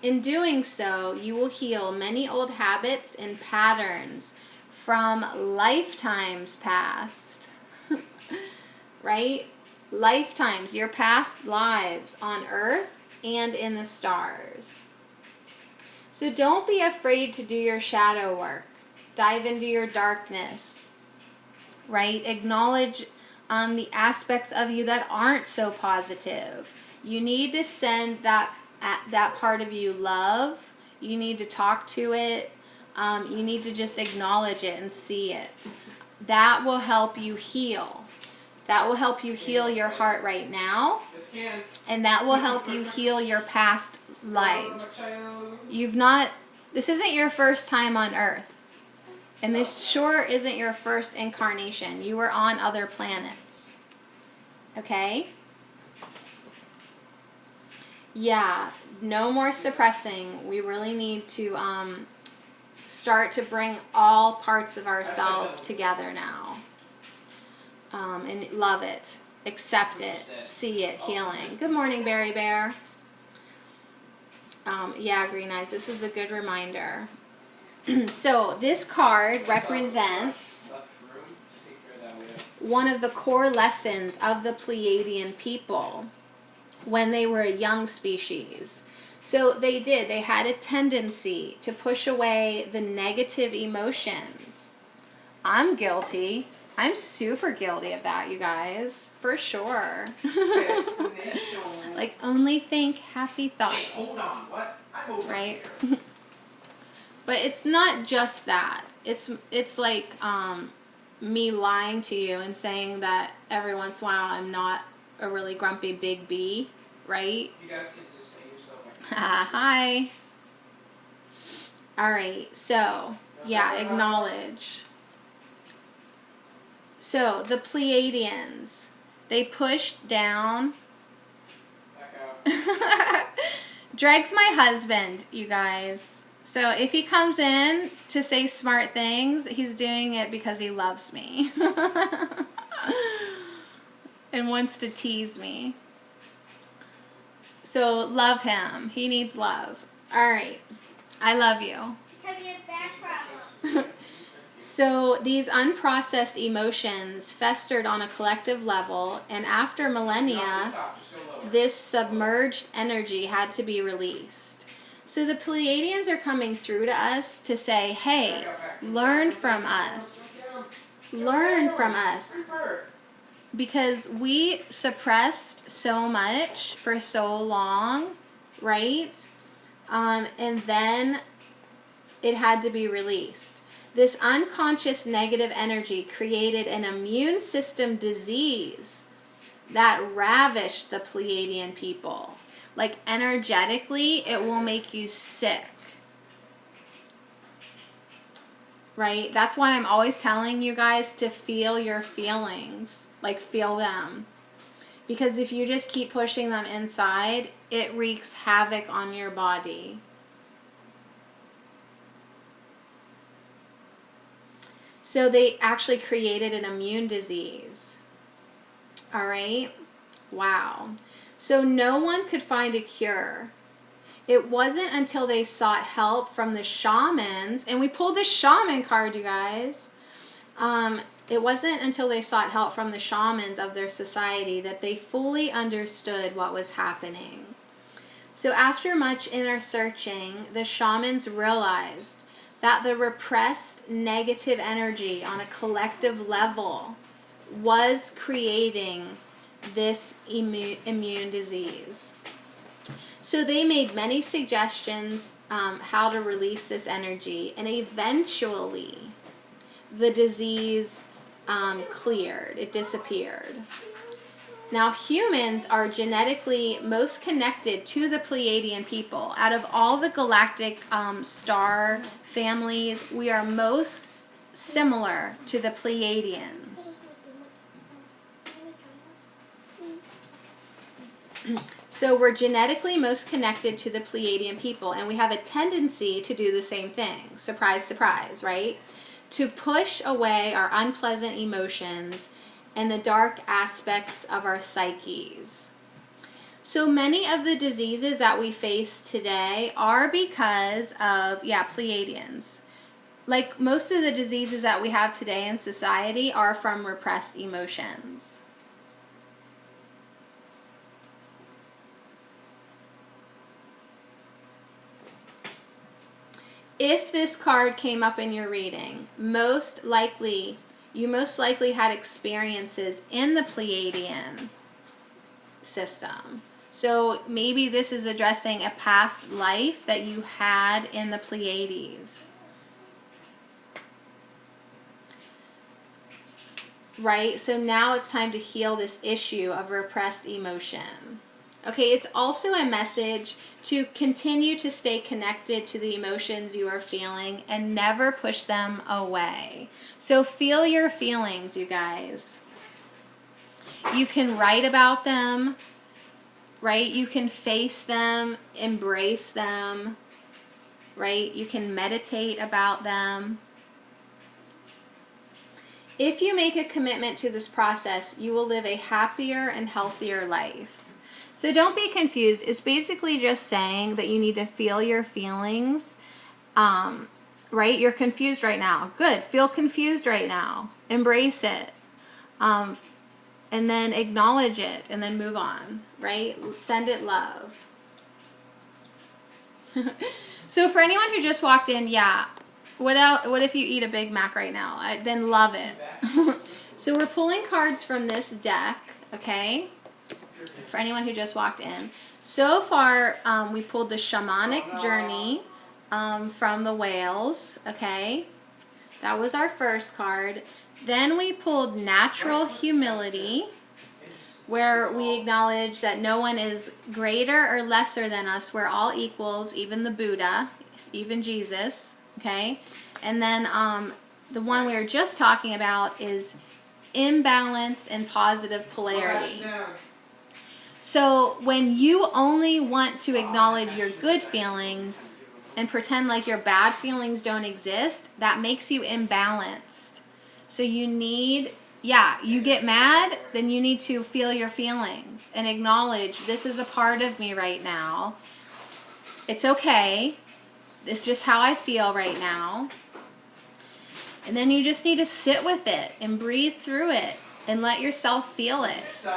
In doing so, you will heal many old habits and patterns from lifetimes past. Right? Lifetimes, your past lives on Earth and in the stars. So don't be afraid to do your shadow work. Dive into your darkness. Right? Acknowledge the aspects of you that aren't so positive. You need to send that part of you love. You need to talk to it. You need to just acknowledge it and see it. That will help you heal. That will help you heal your heart right now. And that will help you heal your past lives. This isn't your first time on Earth. And this sure isn't your first incarnation. You were on other planets. Okay? Yeah, no more suppressing. We really need to start to bring all parts of ourselves together now. And love it. Accept it. See it. Healing. Good morning, Berry Bear. Yeah, Green Eyes, this is a good reminder. So this card represents one of the core lessons of the Pleiadian people when they were a young species. So they had a tendency to push away the negative emotions I'm guilty. I'm super guilty of that, you guys. For sure. Fascination. Like, only think happy thoughts. Wait, hold on. What? I'm over Right? here. But it's not just that. It's like me lying to you and saying that every once in a while I'm not a really grumpy big B, right? You guys can sustain yourself. Hi. All right. So, yeah, acknowledge. So, the Pleiadians, they pushed down. Back out. Dreg's my husband, you guys. So if he comes in to say smart things, he's doing it because he loves me. And wants to tease me. So love him. He needs love. All right. I love you. Because he has back problems. So these unprocessed emotions festered on a collective level, and after millennia, this submerged energy had to be released. So the Pleiadians are coming through to us to say, hey, learn from us. Learn from us. Because we suppressed so much for so long, right? And then it had to be released. This unconscious negative energy created an immune system disease that ravished the Pleiadian people. Like, energetically, it will make you sick. Right? That's why I'm always telling you guys to feel your feelings. Like, feel them. Because if you just keep pushing them inside, it wreaks havoc on your body. So they actually created an immune disease. All right? Wow. So no one could find a cure. It wasn't until they sought help from the shamans, and we pulled the shaman card, you guys. It wasn't until they sought help from the shamans of their society that they fully understood what was happening. So after much inner searching, the shamans realized that the repressed negative energy on a collective level was creating this immune disease. So they made many suggestions how to release this energy, and eventually the disease cleared. It disappeared. Now, humans are genetically most connected to the Pleiadian people. Out of all the galactic star families, we are most similar to the Pleiadians. So we're genetically most connected to the Pleiadian people, and we have a tendency to do the same thing. Surprise, surprise, right? To push away our unpleasant emotions and the dark aspects of our psyches. So many of the diseases that we face today are because of, Pleiadians. Like, most of the diseases that we have today in society are from repressed emotions. If this card came up in your reading, you most likely had experiences in the Pleiadian system. So maybe this is addressing a past life that you had in the Pleiades. Right? So now it's time to heal this issue of repressed emotion. Okay, it's also a message to continue to stay connected to the emotions you are feeling and never push them away. So feel your feelings, you guys. You can write about them, right? You can face them, embrace them, right? You can meditate about them. If you make a commitment to this process, you will live a happier and healthier life. So don't be confused. It's basically just saying that you need to feel your feelings, right? You're confused right now. Good. Feel confused right now. Embrace it. And then acknowledge it and then move on, right? Send it love. So for anyone who just walked in, What else? What if you eat a Big Mac right now? Then love it. So we're pulling cards from this deck, okay? For anyone who just walked in. So far, we pulled the Shamanic Journey from the whales, okay? That was our first card. Then we pulled Natural Humility, where we acknowledge that no one is greater or lesser than us. We're all equals, even the Buddha, even Jesus, okay? And then the one we were just talking about is Imbalance and Positive Polarity. So when you only want to acknowledge your good feelings and pretend like your bad feelings don't exist, that makes you imbalanced. So you need, you get mad, then you need to feel your feelings and acknowledge this is a part of me right now. It's okay. It's just how I feel right now. And then you just need to sit with it and breathe through it and let yourself feel it.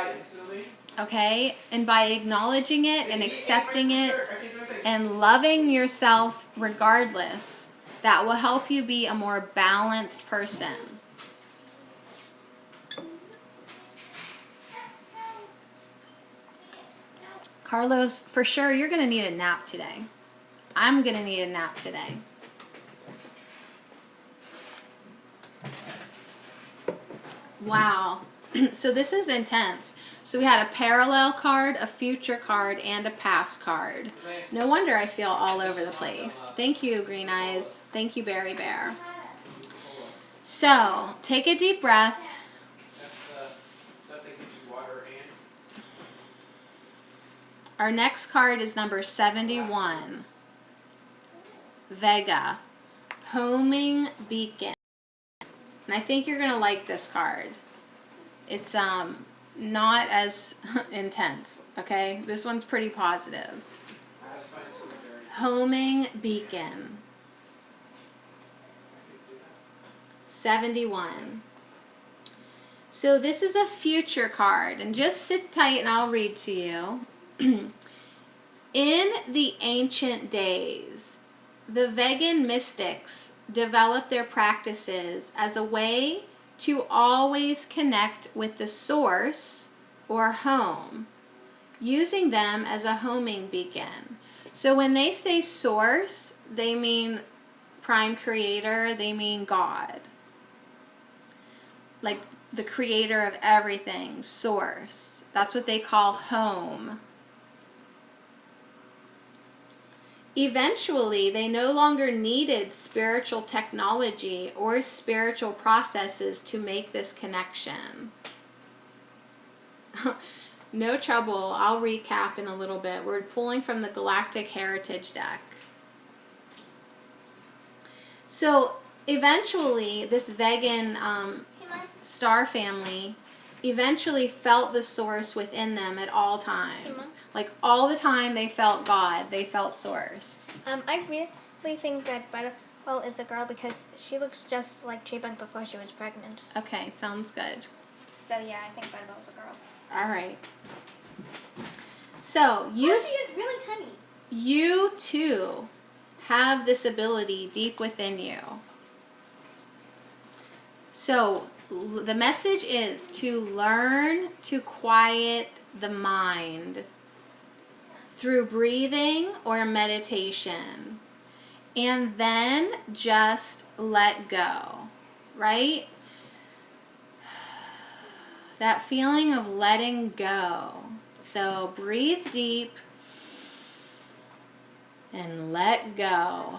Okay? And by acknowledging it and accepting it and loving yourself regardless, that will help you be a more balanced person. Carlos, for sure, you're going to need a nap today. I'm going to need a nap today. Wow. So this is intense. So we had a parallel card, a future card, and a past card. No wonder I feel all over the place. Thank you, Green Eyes. Thank you, Berry Bear. So, take a deep breath. Our next card is number 71. Vega. Homing Beacon. And I think you're going to like this card. It's not as intense, okay? This one's pretty positive. Homing Beacon. 71. So this is a future card, and just sit tight and I'll read to you. In the ancient days, the Vegan mystics developed their practices as a way to always connect with the source or home, using them as a homing beacon. So when they say source, they mean prime creator, they mean God. Like the creator of everything, source. That's what they call home. Eventually, they no longer needed spiritual technology or spiritual processes to make this connection. No trouble. I'll recap in a little bit. We're pulling from the Galactic Heritage deck. So, eventually, this vegan star family eventually felt the source within them at all times. Like all the time they felt God, they felt source. I really think that Butterbell is a girl because she looks just like Chipmunk before she was pregnant. Okay, sounds good. So yeah, I think Butterbell's a girl. All right. So She is really tiny. You too have this ability deep within you. So the message is to learn to quiet the mind through breathing or meditation, and then just let go, right? That feeling of letting go. So breathe deep and let go.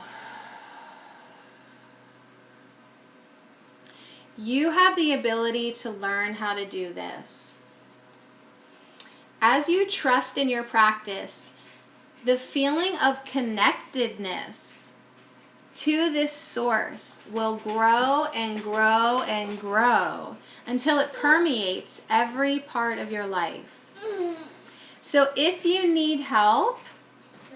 You have the ability to learn how to do this. As you trust in your practice, the feeling of connectedness to this source will grow and grow and grow until it permeates every part of your life. So if you need help,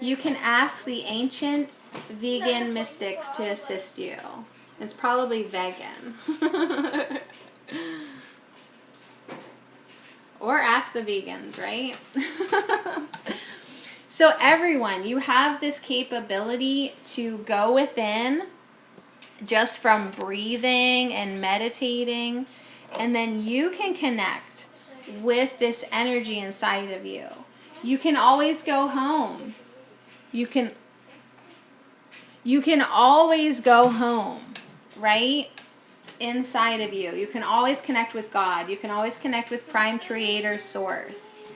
you can ask the ancient vegan mystics to assist you. It's probably vegan. Or ask the vegans, right? So everyone, you have this capability to go within just from breathing and meditating. And then you can connect with this energy inside of you. You can always go home. You can always go home, right? Inside of you. You can always connect with God. You can always connect with Prime Creator Source.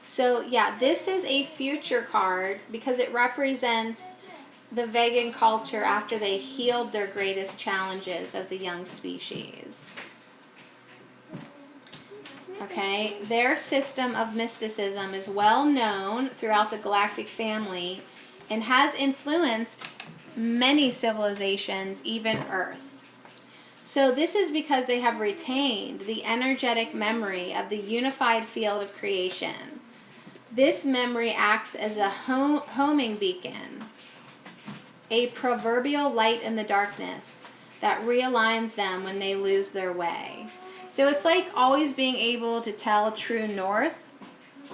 So yeah, this is a future card because it represents the Vegan culture after they healed their greatest challenges as a young species. Okay, their system of mysticism is well known throughout the Galactic family and has influenced many civilizations, even Earth. So this is because they have retained the energetic memory of the unified field of creation. This memory acts as a homing beacon, a proverbial light in the darkness that realigns them when they lose their way. So it's like always being able to tell true north,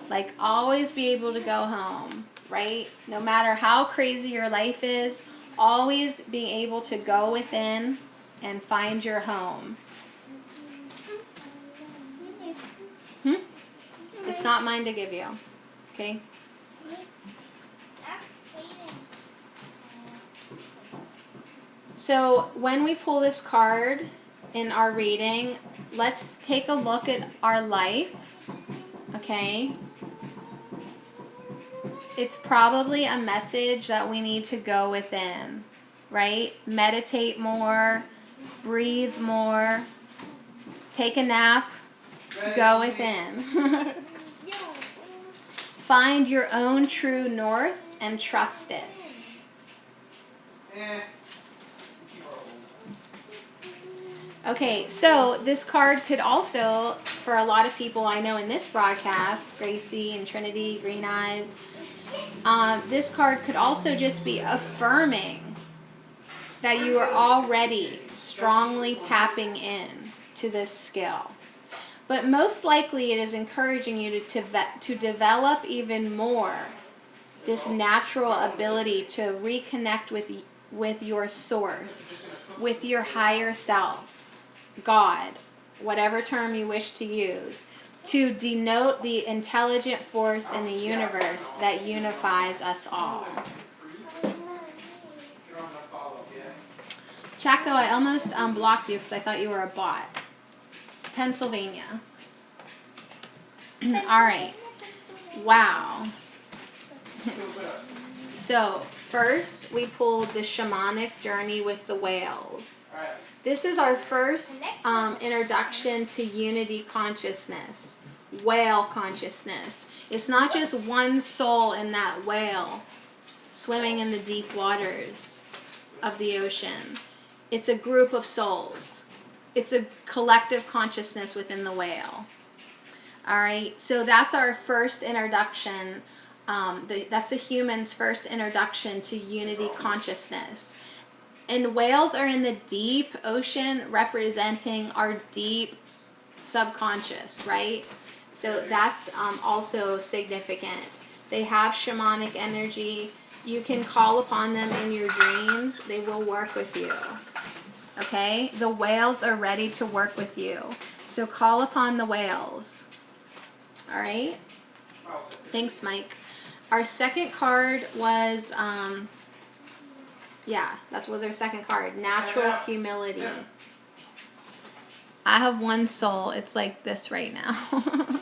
like always be able to go home, right? No matter how crazy your life is, always being able to go within and find your home. It's not mine to give you, okay? So when we pull this card in our reading, let's take a look at our life, okay? It's probably a message that we need to go within, right? Meditate more, breathe more, take a nap, go within. Find your own true north and trust it. Okay, so this card could also, for a lot of people I know in this broadcast, Gracie and Trinity, Green Eyes, this card could also just be affirming that you are already strongly tapping in to this skill. But most likely it is encouraging you to develop even more this natural ability to reconnect with your source, with your higher self, God, whatever term you wish to use, to denote the intelligent force in the universe that unifies us all. Chaco, I almost blocked you because I thought you were a bot. Pennsylvania. All right. Wow. So, first we pulled the Shamanic Journey with the whales. This is our first introduction to unity consciousness, whale consciousness. It's not just one soul in that whale swimming in the deep waters of the ocean. It's a group of souls. It's a collective consciousness within the whale. All right, so that's our first introduction. That's the human's first introduction to unity consciousness. And whales are in the deep ocean representing our deep subconscious, right? So that's also significant. They have shamanic energy. You can call upon them in your dreams. They will work with you. Okay? The whales are ready to work with you. So call upon the whales. All right? Thanks, Mike. Our second card was, that was our second card. Natural humility. I have one soul. It's like this right now.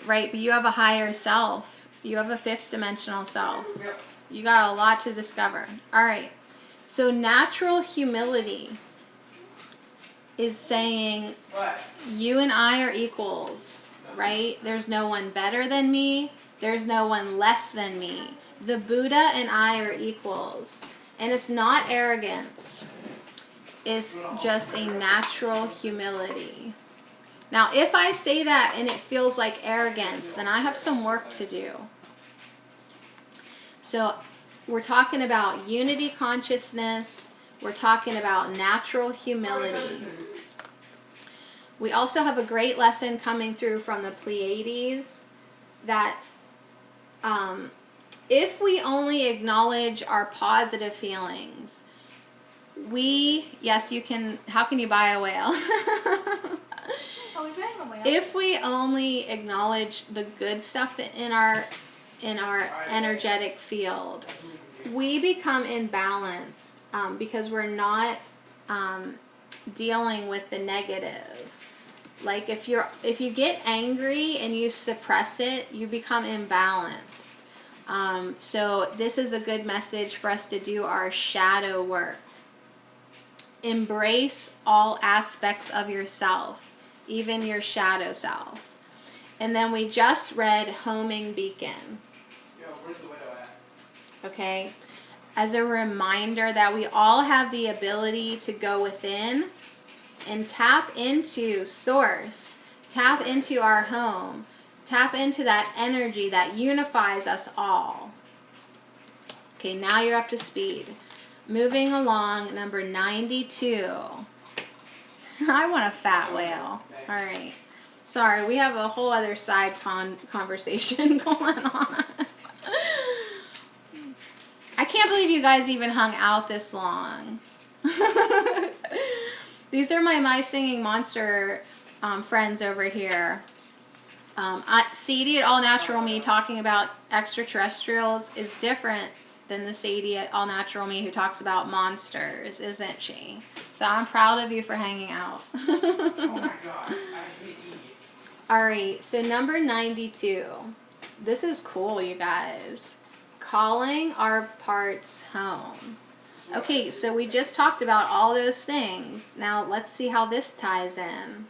Right? But you have a higher self. You have a fifth dimensional self. You got a lot to discover. All right. So natural humility is saying you and I are equals, right? There's no one better than me. There's no one less than me. The Buddha and I are equals. And it's not arrogance. It's just a natural humility. Now, if I say that and it feels like arrogance, then I have some work to do. So we're talking about unity consciousness. We're talking about natural humility. We also have a great lesson coming through from the Pleiades. that if we only acknowledge our positive feelings, yes, you can, how can you buy a whale? Are we buying a whale? If we only acknowledge the good stuff in our energetic field, we become imbalanced because we're not dealing with the negative. Like if you get angry and you suppress it, you become imbalanced. So this is a good message for us to do our shadow work. Embrace all aspects of yourself, even your shadow self. And then we just read Homing Beacon. Yo, where's the widow at? Okay? As a reminder that we all have the ability to go within and tap into source, tap into our home, tap into that energy that unifies us all. Okay, now you're up to speed. Moving along, number 92. I want a fat whale. All right. Sorry, we have a whole other side conversation going on. I can't believe you guys even hung out this long. These are my Singing Monster friends over here. Sadie at All Natural Me talking about extraterrestrials is different than the Sadie at All Natural Me who talks about monsters, isn't she? So I'm proud of you for hanging out. Oh my god, I hate eating. Alright, so number 92. This is cool, you guys. Calling our parts home. Okay, so we just talked about all those things. Now let's see how this ties in.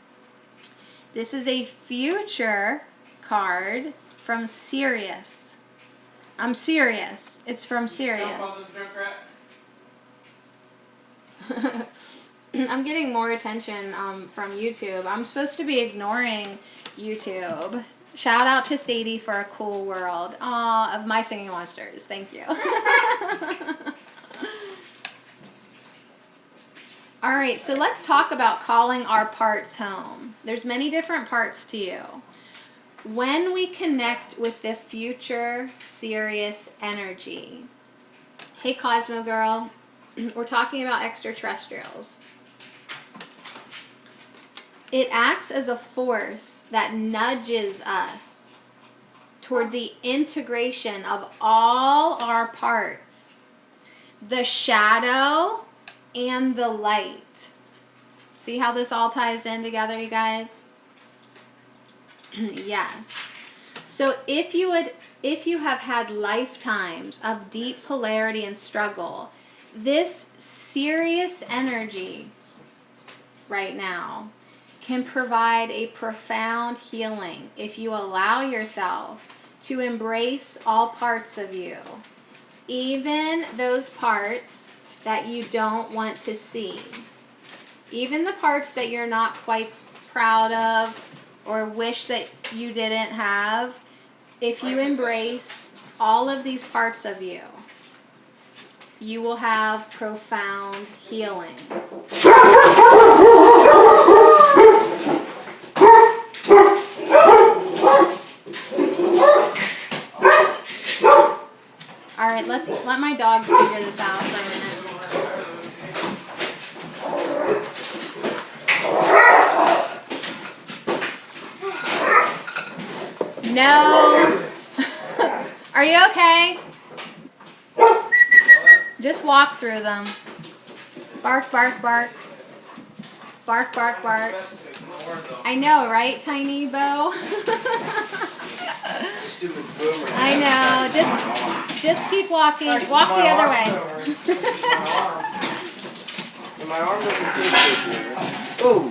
This is a future card from Sirius. I'm serious. It's from Sirius. I'm getting more attention from YouTube. I'm supposed to be ignoring YouTube. Shout out to Sadie for a cool world. Aw, of My Singing Monsters. Thank you. All right, so let's talk about calling our parts home. There's many different parts to you. When we connect with the future Sirius energy. Hey, Cosmo Girl. We're talking about extraterrestrials. It acts as a force that nudges us toward the integration of all our parts. The shadow and the light. See how this all ties in together, you guys? Yes. So if you have had lifetimes of deep polarity and struggle, this Sirius energy right now can provide a profound healing if you allow yourself to embrace all parts of you, even those parts that you don't want to see, even the parts that you're not quite proud of or wish that you didn't have. If you embrace all of these parts of you, you will have profound healing. All right, let my dogs figure this out for a minute. No. Are you okay? Just walk through them. Bark, bark, bark. Bark, bark, bark. I know, right, Tiny Bo? Stupid boomer. I know. Just keep walking. Walk the other way. My arm doesn't feel good. Oh.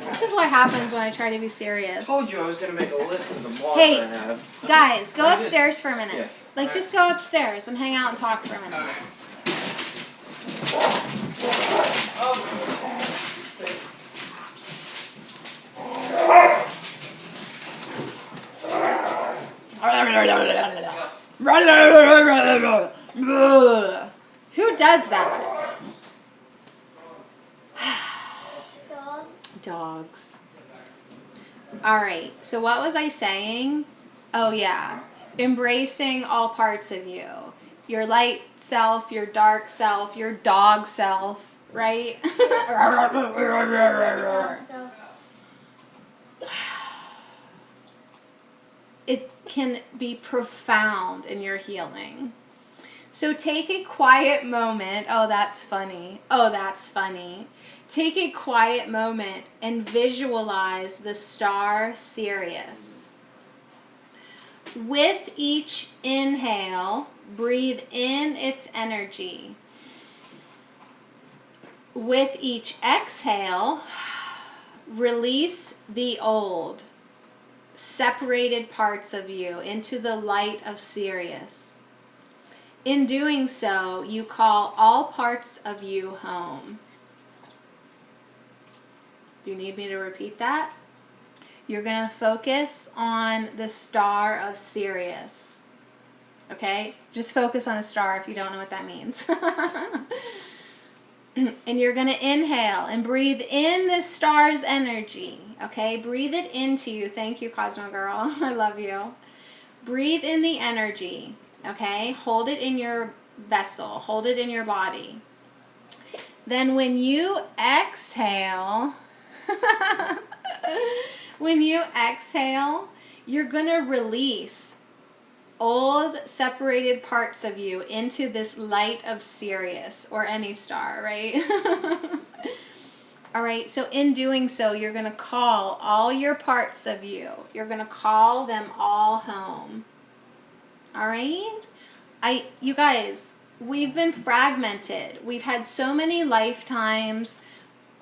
This is what happens when I try to be serious. I told you I was going to make a list of the blogs Hey, I have. guys, go upstairs for a minute. Yeah. Like, just go upstairs and hang out and talk for a minute. Okay. Who does that? Dogs. Dogs. All right. So what was I saying? Oh, yeah. Embracing all parts of you. Your light self, your dark self, your dog self, right? So, It can be profound in your healing. So take a quiet moment. Oh, that's funny. Oh, that's funny. Take a quiet moment and visualize the star Sirius. With each inhale, breathe in its energy. With each exhale, release the old, separated parts of you into the light of Sirius. In doing so, you call all parts of you home. Do you need me to repeat that? You're going to focus on the star of Sirius. Okay? Just focus on a star if you don't know what that means. And you're going to inhale and breathe in this star's energy. Okay? Breathe it into you. Thank you, Cosmo Girl. I love you. Breathe in the energy. Okay? Hold it in your vessel. Hold it in your body. Then when you exhale, you're going to release old separated parts of you into this light of Sirius, or any star, right? All right, so in doing so, you're going to call all your parts of you. You're going to call them all home. All right? You guys, we've been fragmented. We've had so many lifetimes.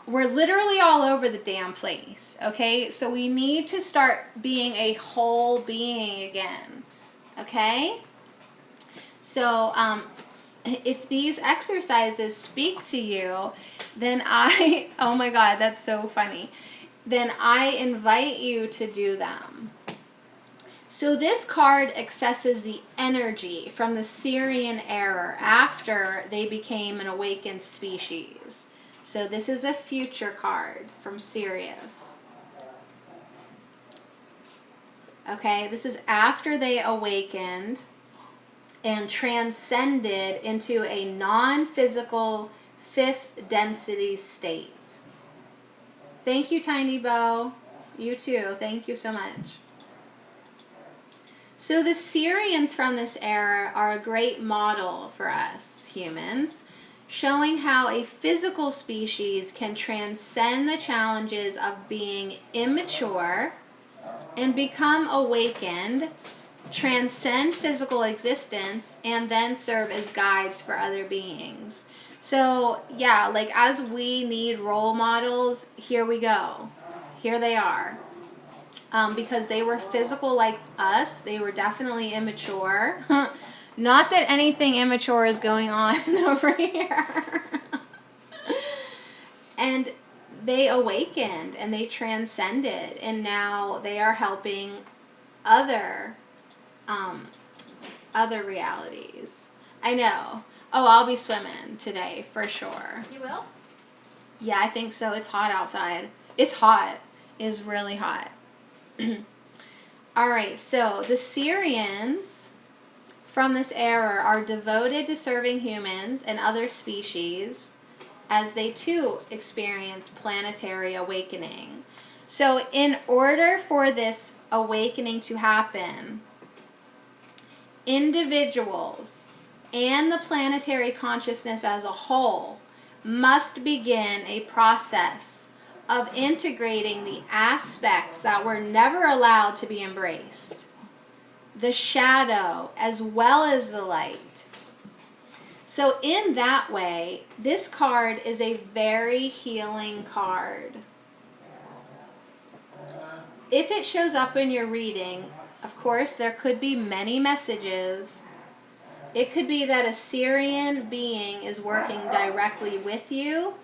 We're literally all over the damn place, okay? So we need to start being a whole being again, okay? So if these exercises speak to you, then oh my God, that's so funny. Then I invite you to do them. So this card accesses the energy from the Syrian era after they became an awakened species. So this is a future card from Sirius. Okay, this is after they awakened and transcended into a non-physical fifth density state. Thank you, Tiny Bow. You too. Thank you so much. So the Syrians from this era are a great model for us humans, showing how a physical species can transcend the challenges of being immature and become awakened, transcend physical existence, and then serve as guides for other beings. So, yeah, like as we need role models, here we go. Here they are. Because they were physical like us, they were definitely immature. Not that anything immature is going on over here. And they awakened and they transcended, and now they are helping other realities. I know. Oh, I'll be swimming today for sure. You will? Yeah, I think so. It's hot outside. It's hot. It's really hot. All right, so the Syrians from this era are devoted to serving humans and other species as they too experience planetary awakening. So in order for this awakening to happen, individuals and the planetary consciousness as a whole must begin a process of integrating the aspects that were never allowed to be embraced, the shadow as well as the light. So in that way, this card is a very healing card. If it shows up in your reading, of course, there could be many messages. It could be that a Syrian being is working directly with you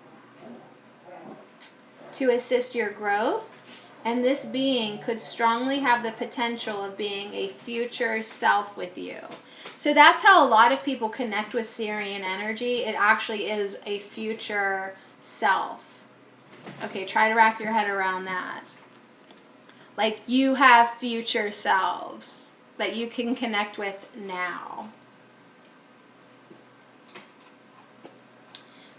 to assist your growth, and this being could strongly have the potential of being a future self with you. So that's how a lot of people connect with Syrian energy. It actually is a future self. Okay, try to wrap your head around that. Like you have future selves that you can connect with now.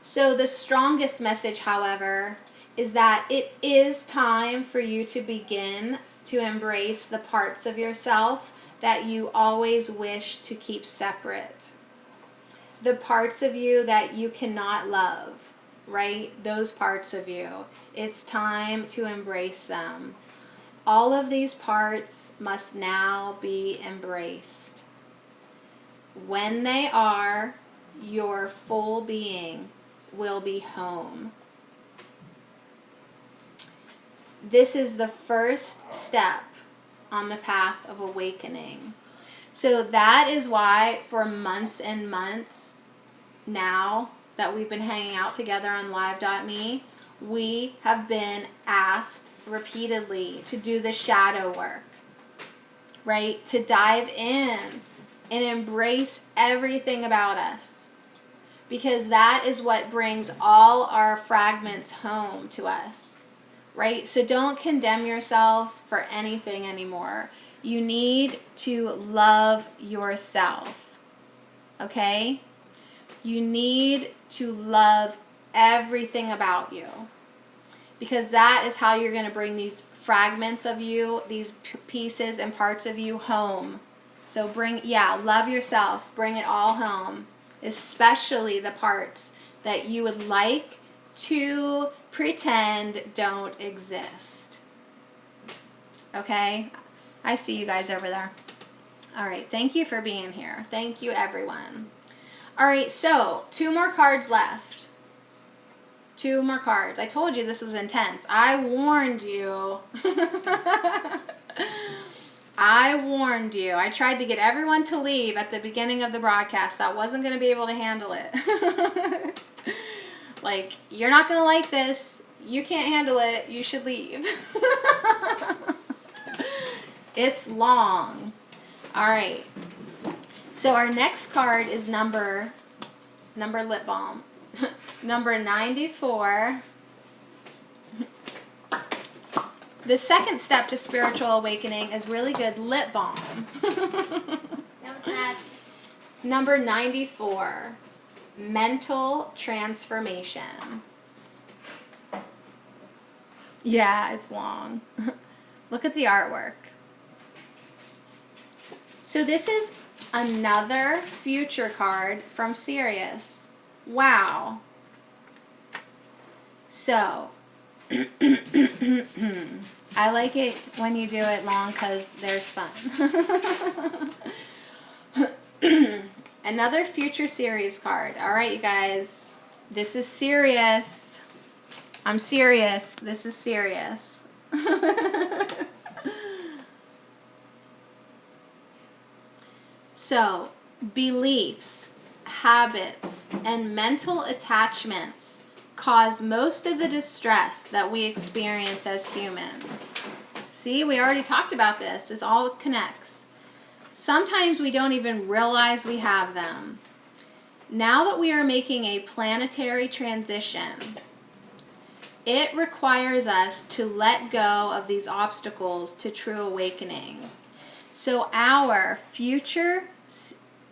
So the strongest message, however, is that it is time for you to begin to embrace the parts of yourself that you always wish to keep separate. The parts of you that you cannot love, right? Those parts of you. It's time to embrace them. All of these parts must now be embraced. When they are, your full being will be home. This is the first step on the path of awakening. So that is why for months and months now that we've been hanging out together on live.me, we have been asked repeatedly to do the shadow work, right? To dive in and embrace everything about us. Because that is what brings all our fragments home to us, right? So don't condemn yourself for anything anymore. You need to love yourself, okay? You need to love everything about you, because that is how you're going to bring these fragments of you, these pieces and parts of you home. So love yourself, bring it all home, especially the parts that you would like to pretend don't exist. Okay? I see you guys over there. All right, thank you for being here. Thank you, everyone. All right, so 2 more cards left. 2 more cards. I told you this was intense. I warned you. I warned you. I tried to get everyone to leave at the beginning of the broadcast. I wasn't going to be able to handle it. Like, you're not going to like this. You can't handle it. You should leave. It's long. All right. So our next card is number lip balm. Number 94. The second step to spiritual awakening is really good lip balm. Number 94. Mental transformation. Yeah, it's long. Look at the artwork. So this is another future card from Sirius. Wow. So, I like it when you do it long because there's fun. Another future series card. All right, you guys. This is serious. I'm serious. This is serious. So, beliefs, habits, and mental attachments cause most of the distress that we experience as humans. See, we already talked about this. This all connects. Sometimes we don't even realize we have them. Now that we are making a planetary transition, it requires us to let go of these obstacles to true awakening. So our future,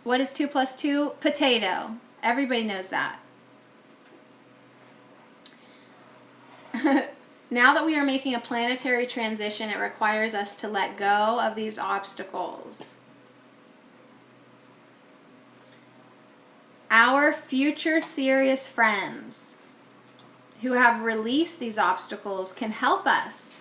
what is 2 plus 2? Potato. Everybody knows that. Now that we are making a planetary transition, it requires us to let go of these obstacles. Our future serious friends who have released these obstacles can help us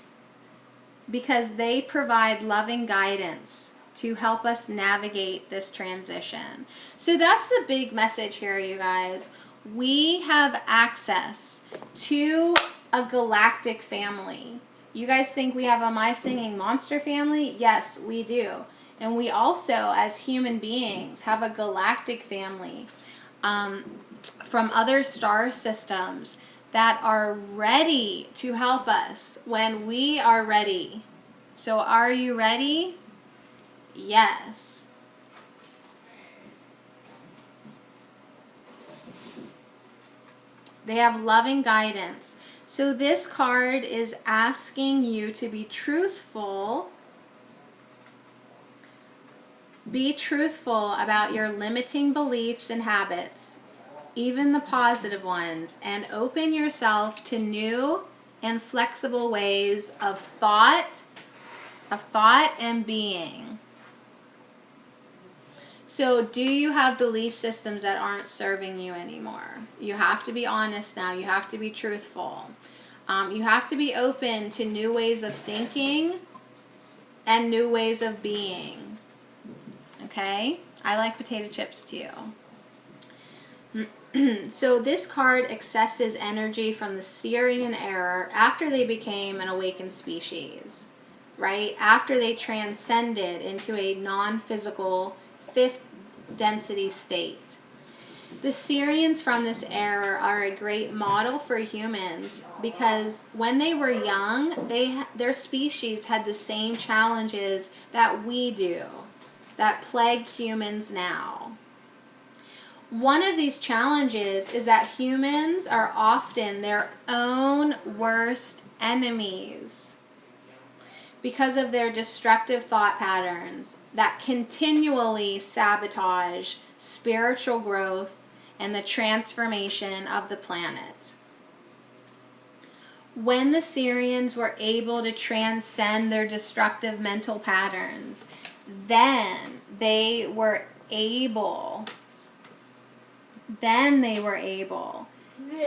because they provide loving guidance to help us navigate this transition. So that's the big message here, you guys. We have access to a galactic family. You guys think we have a My Singing Monster family? Yes, we do. And we also, as human beings, have a galactic family from other star systems that are ready to help us when we are ready. So are you ready? Yes. They have loving guidance. So this card is asking you to be truthful. Be truthful about your limiting beliefs and habits, even the positive ones, and open yourself to new and flexible ways of thought and being. So do you have belief systems that aren't serving you anymore? You have to be honest now. You have to be truthful. You have to be open to new ways of thinking and new ways of being. Okay? I like potato chips too. So this card accesses energy from the Syrian era after they became an awakened species, right? After they transcended into a non-physical fifth density state. The Syrians from this era are a great model for humans because when they were young, their species had the same challenges that we do, that plague humans now. One of these challenges is that humans are often their own worst enemies because of their destructive thought patterns that continually sabotage spiritual growth and the transformation of the planet. When the Syrians were able to transcend their destructive mental patterns, then they were able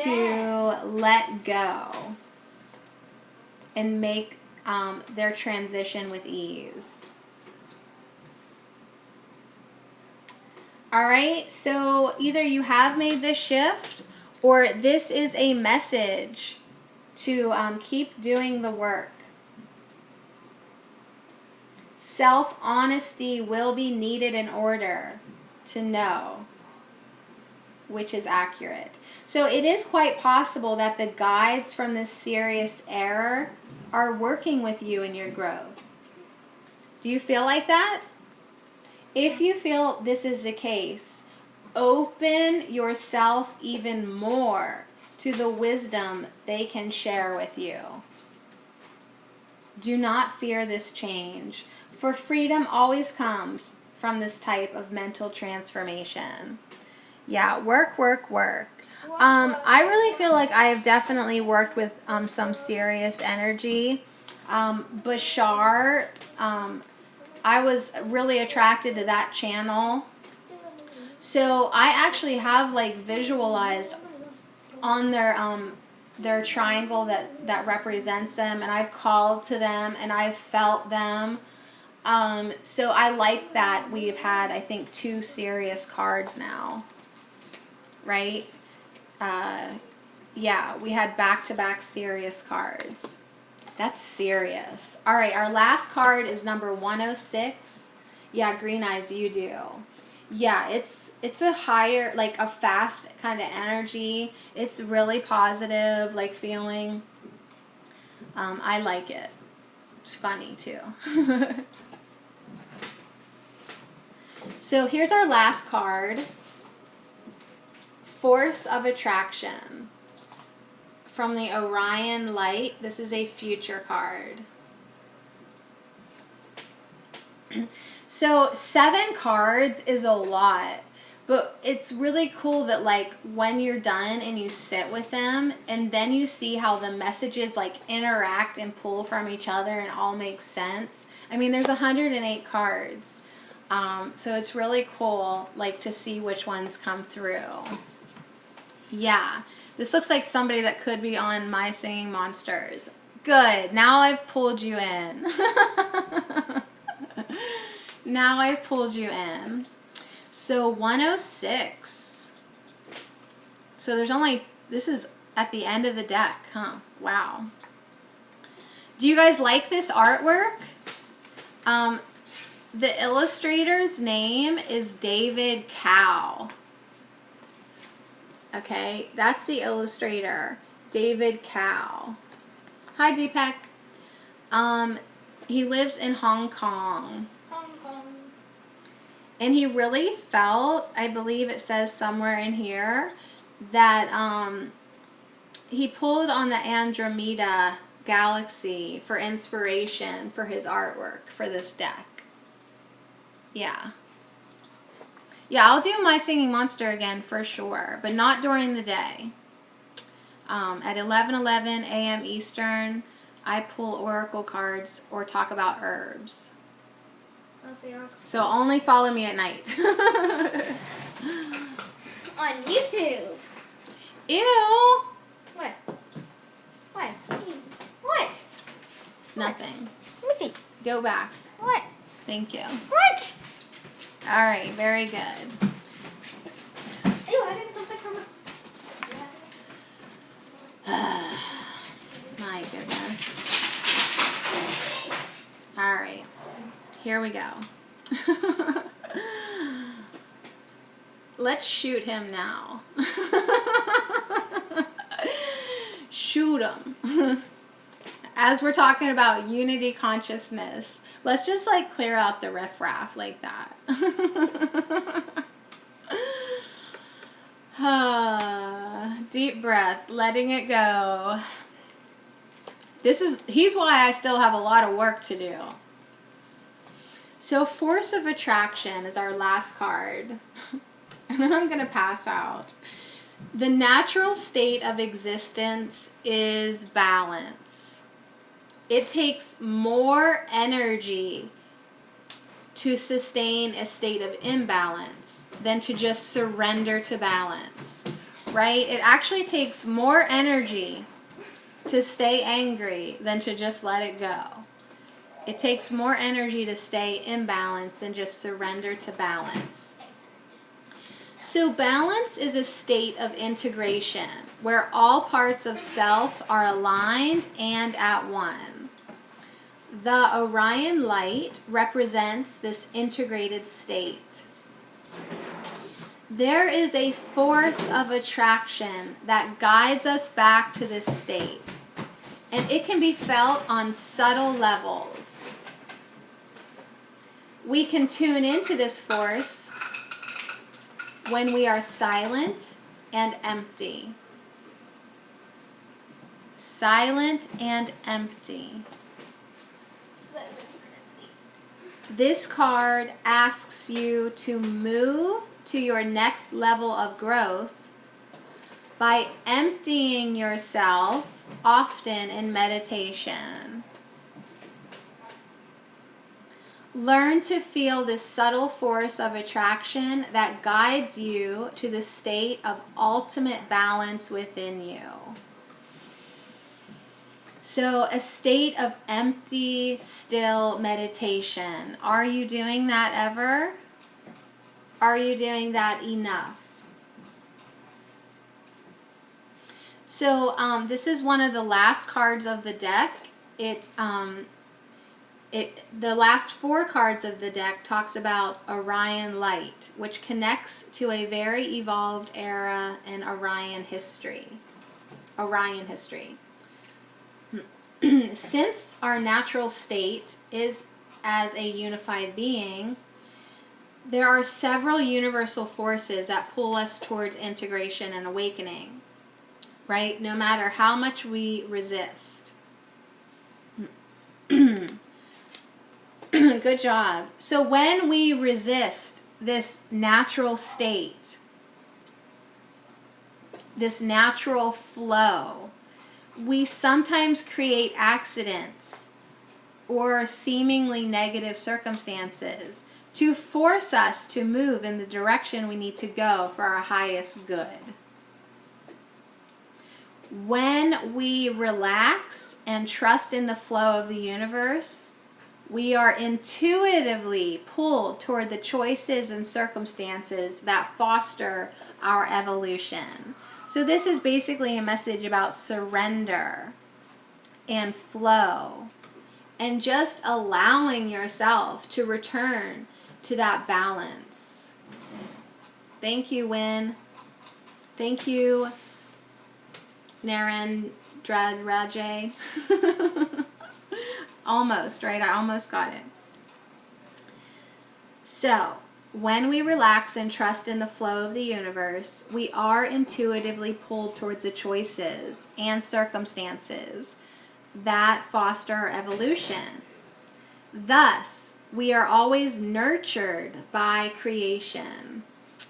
to let go and make their transition with ease. All right, so either you have made this shift or this is a message to keep doing the work. Self-honesty will be needed in order to know which is accurate. So it is quite possible that the guides from this serious error are working with you in your growth. Do you feel like that? If you feel this is the case, open yourself even more to the wisdom they can share with you. Do not fear this change, for freedom always comes from this type of mental transformation. Yeah, work. I really feel like I have definitely worked with some serious energy. Bashar, I was really attracted to that channel. So I actually have like visualized on their triangle that represents them, and I've called to them and I've felt them. So I like that we've had, I think, 2 serious cards now. Right? Yeah, we had back-to-back serious cards. That's serious. All right, our last card is number 106. Yeah, Green Eyes, you do. Yeah, it's a higher, like a fast kind of energy. It's really positive, like feeling. I like it. It's funny too. So here's our last card. Force of Attraction. From the Orion Light. This is a future card. So 7 cards is a lot, but it's really cool that like when you're done and you sit with them and then you see how the messages like interact and pull from each other and all make sense. I mean, there's 108 cards. So it's really cool like to see which ones come through. Yeah, this looks like somebody that could be on My Singing Monsters. Good, now I've pulled you in. Now I've pulled you in. So 106. So there's only, this is at the end of the deck, huh? Wow. Do you guys like this artwork? The illustrator's name is David Cow. Okay, that's the illustrator, David Cow. Hi, Deepak. He lives in Hong Kong. And he really felt, I believe it says somewhere in here, that he pulled on the Andromeda galaxy for inspiration for his artwork for this deck. Yeah. Yeah, I'll do my Singing Monster again for sure, but not during the day. At 11:11 a.m. Eastern, I pull oracle cards or talk about herbs. So only follow me at night. On YouTube. Ew. What? What? What? Nothing. Let me see. Go back. What? Thank you. What? All right, very good. Ew, I did something from us. My goodness. All right, here we go. Let's shoot him now. Shoot him. As we're talking about unity consciousness, let's just like clear out the riffraff like that. Deep breath, letting it go. He's why I still have a lot of work to do. So Force of Attraction is our last card. And then I'm going to pass out. The natural state of existence is balance. It takes more energy to sustain a state of imbalance than to just surrender to balance, right? It actually takes more energy to stay angry than to just let it go. It takes more energy to stay in balance than just surrender to balance. So balance is a state of integration where all parts of self are aligned and at one. The Orion light represents this integrated state. There is a force of attraction that guides us back to this state, and it can be felt on subtle levels. We can tune into this force when we are silent and empty. Silent and empty. This card asks you to move to your next level of growth by emptying yourself often in meditation. Learn to feel this subtle force of attraction that guides you to the state of ultimate balance within you. So a state of empty, still meditation. Are you doing that ever? Are you doing that enough? So this is one of the last cards of the deck. The last 4 cards of the deck talks about Orion light, which connects to a very evolved era in Orion history. Since our natural state is as a unified being, there are several universal forces that pull us towards integration and awakening, right? No matter how much we resist. Good job. So when we resist this natural state, this natural flow, we sometimes create accidents or seemingly negative circumstances to force us to move in the direction we need to go for our highest good. When we relax and trust in the flow of the universe, we are intuitively pulled toward the choices and circumstances that foster our evolution. So this is basically a message about surrender and flow and just allowing yourself to return to that balance. Thank you, Win. Thank you, Narendra Rajay. Almost, right? I almost got it. So, when we relax and trust in the flow of the universe, we are intuitively pulled towards the choices and circumstances that foster our evolution. Thus, we are always nurtured by creation.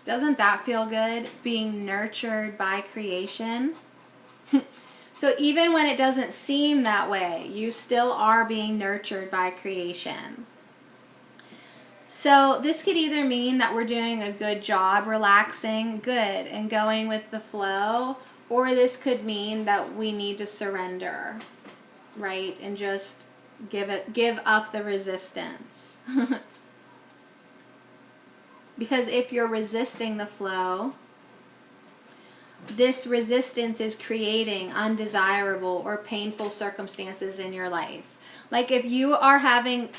Doesn't that feel good? Being nurtured by creation. So even when it doesn't seem that way, you still are being nurtured by creation. So this could either mean that we're doing a good job relaxing, good, and going with the flow, or this could mean that we need to surrender, right? And just give up the resistance. Because if you're resisting the flow, this resistance is creating undesirable or painful circumstances in your life. Like if you are having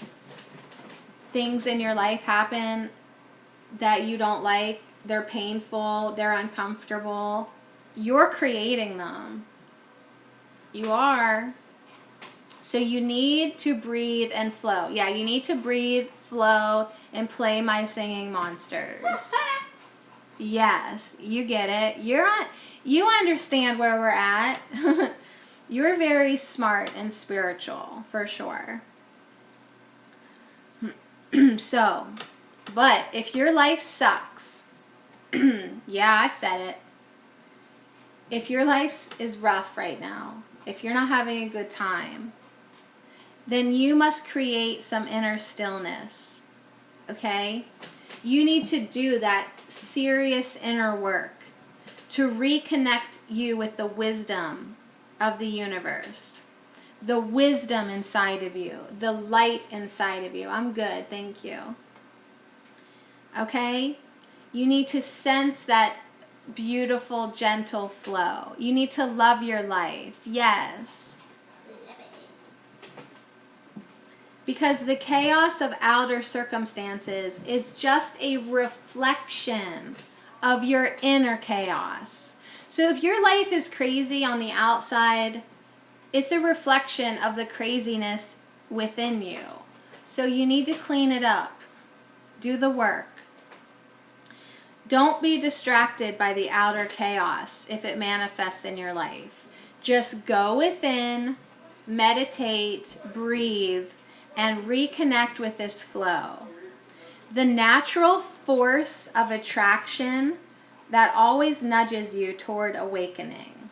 things in your life happen that you don't like, they're painful, they're uncomfortable, you're creating them. You are. So you need to breathe and flow. Yeah, you need to breathe, flow, and play my singing monsters. Yes, you get it. You understand where we're at. You're very smart and spiritual, for sure. So, but if your life sucks, yeah, I said it. If your life is rough right now, if you're not having a good time, then you must create some inner stillness, okay? You need to do that serious inner work to reconnect you with the wisdom of the universe, the wisdom inside of you, the light inside of you. I'm good, thank you. Okay? You need to sense that beautiful, gentle flow. You need to love your life. Yes. Because the chaos of outer circumstances is just a reflection of your inner chaos. So if your life is crazy on the outside, it's a reflection of the craziness within you. So you need to clean it up. Do the work. Don't be distracted by the outer chaos if it manifests in your life. Just go within, meditate, breathe, and reconnect with this flow. The natural force of attraction that always nudges you toward awakening.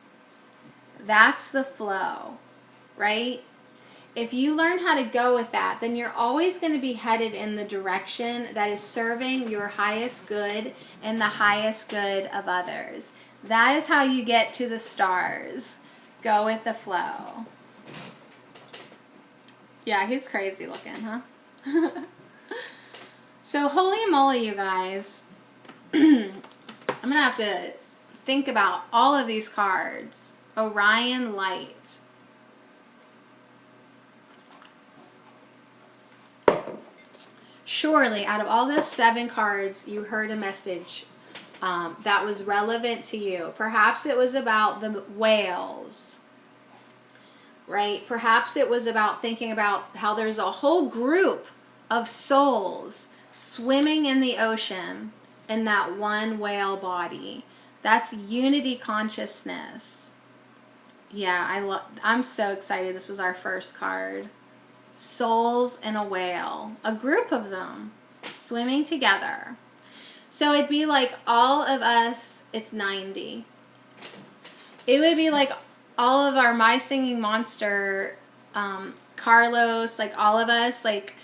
That's the flow, right? If you learn how to go with that, then you're always going to be headed in the direction that is serving your highest good and the highest good of others. That is how you get to the stars. Go with the flow. Yeah, he's crazy looking, huh? So holy moly, you guys. I'm going to have to think about all of these cards. Orion Light. Surely, out of all those 7 cards, you heard a message that was relevant to you. Perhaps it was about the whales, right? Perhaps it was about thinking about how there's a whole group of souls swimming in the ocean in that one whale body. That's unity consciousness. Yeah, I'm so excited. This was our first card. Souls in a whale. A group of them swimming together. So it'd be like all of us, it's 90. It would be like all of our My Singing Monster, Carlos, like all of us, like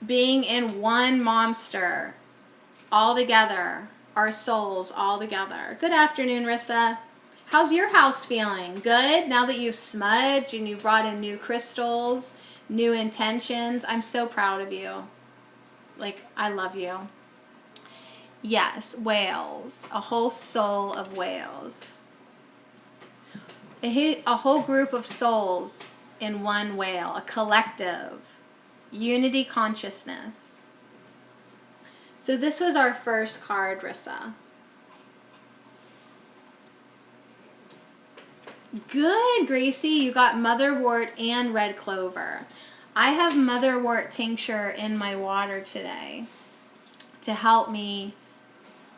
being in one monster all together. Our souls all together. Good afternoon, Rissa. How's your house feeling? Good? Now that you've smudged and you brought in new crystals, new intentions. I'm so proud of you. Like, I love you. Yes, whales. A whole soul of whales. A whole group of souls in one whale. A collective. Unity consciousness. So this was our first card, Rissa. Good, Gracie. You got motherwort and red clover. I have motherwort tincture in my water today. to help me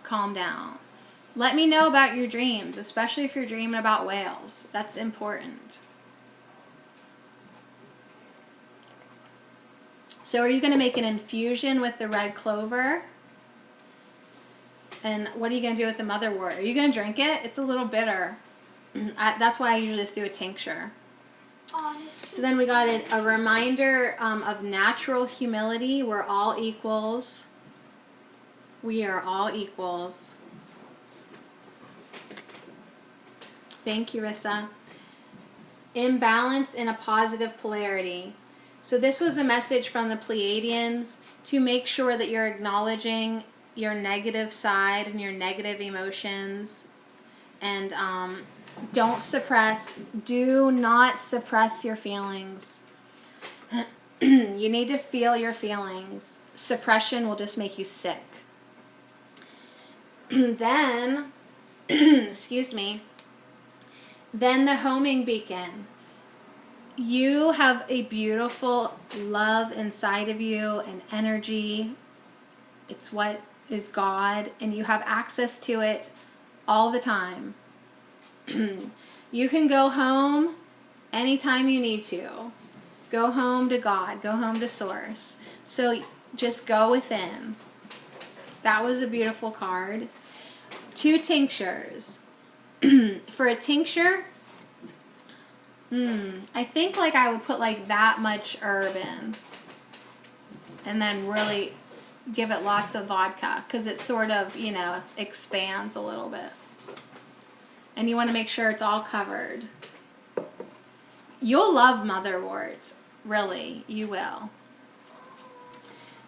calm down. Let me know about your dreams, especially if you're dreaming about whales. That's important. So are you going to make an infusion with the red clover? And what are you going to do with the motherwort? Are you going to drink it? It's a little bitter. That's why I usually just do a tincture. So then we got a reminder of natural humility. We're all equals. We are all equals. Thank you, Rissa. Imbalance in a positive polarity. So this was a message from the Pleiadians to make sure that you're acknowledging your negative side and your negative emotions. And don't suppress. Do not suppress your feelings. You need to feel your feelings. Suppression will just make you sick. Then, excuse me, then the homing beacon. You have a beautiful love inside of you and energy. It's what is God, and you have access to it all the time. You can go home anytime you need to. Go home to God. Go home to Source. So just go within. That was a beautiful card. 2 tinctures. For a tincture, I think like I would put like that much herb in. And then really give it lots of vodka. Because it sort of, you know, expands a little bit. And you want to make sure it's all covered. You'll love motherwort. Really, you will.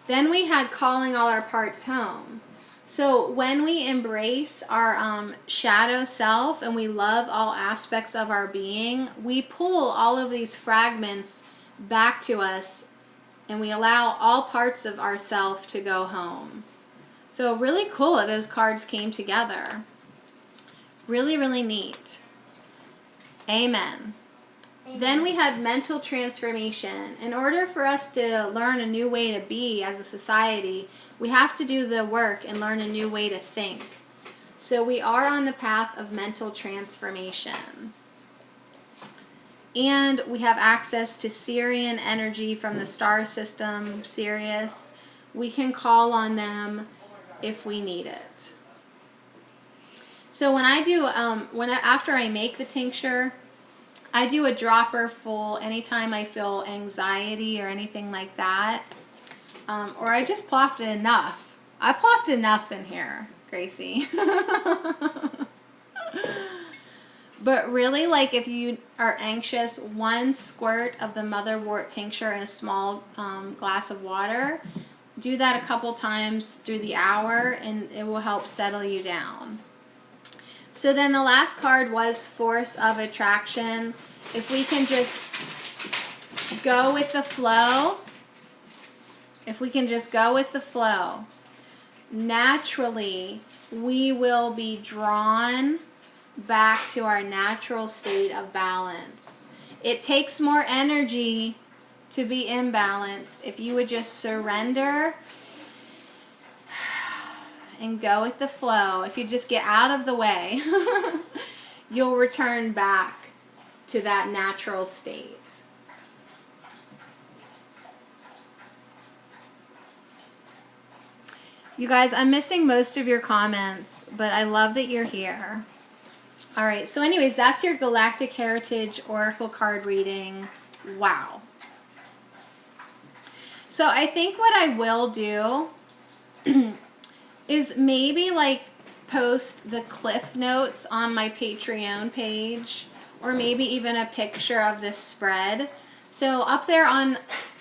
Then we had calling all our parts home. So when we embrace our shadow self and we love all aspects of our being, we pull all of these fragments back to us and we allow all parts of ourself to go home. So really cool that those cards came together. Really, really neat. Amen. Then we had mental transformation. In order for us to learn a new way to be as a society, we have to do the work and learn a new way to think. So we are on the path of mental transformation. And we have access to Syrian energy from the star system, Sirius. We can call on them if we need it. So when I do, after I make the tincture, I do a dropper full anytime I feel anxiety or anything like that. Or I just plopped enough. I plopped enough in here, Gracie. But really, like if you are anxious, 1 squirt of the motherwort tincture in a small glass of water. Do that a couple times through the hour and it will help settle you down. So then the last card was Force of Attraction. If we can just go with the flow, naturally we will be drawn back to our natural state of balance. It takes more energy to be imbalanced. If you would just surrender and go with the flow, if you just get out of the way, you'll return back to that natural state. You guys, I'm missing most of your comments, but I love that you're here. All right, so anyways, that's your Galactic Heritage Oracle card reading. Wow. So I think what I will do is maybe like post the cliff notes on my Patreon page, or maybe even a picture of this spread. So up there on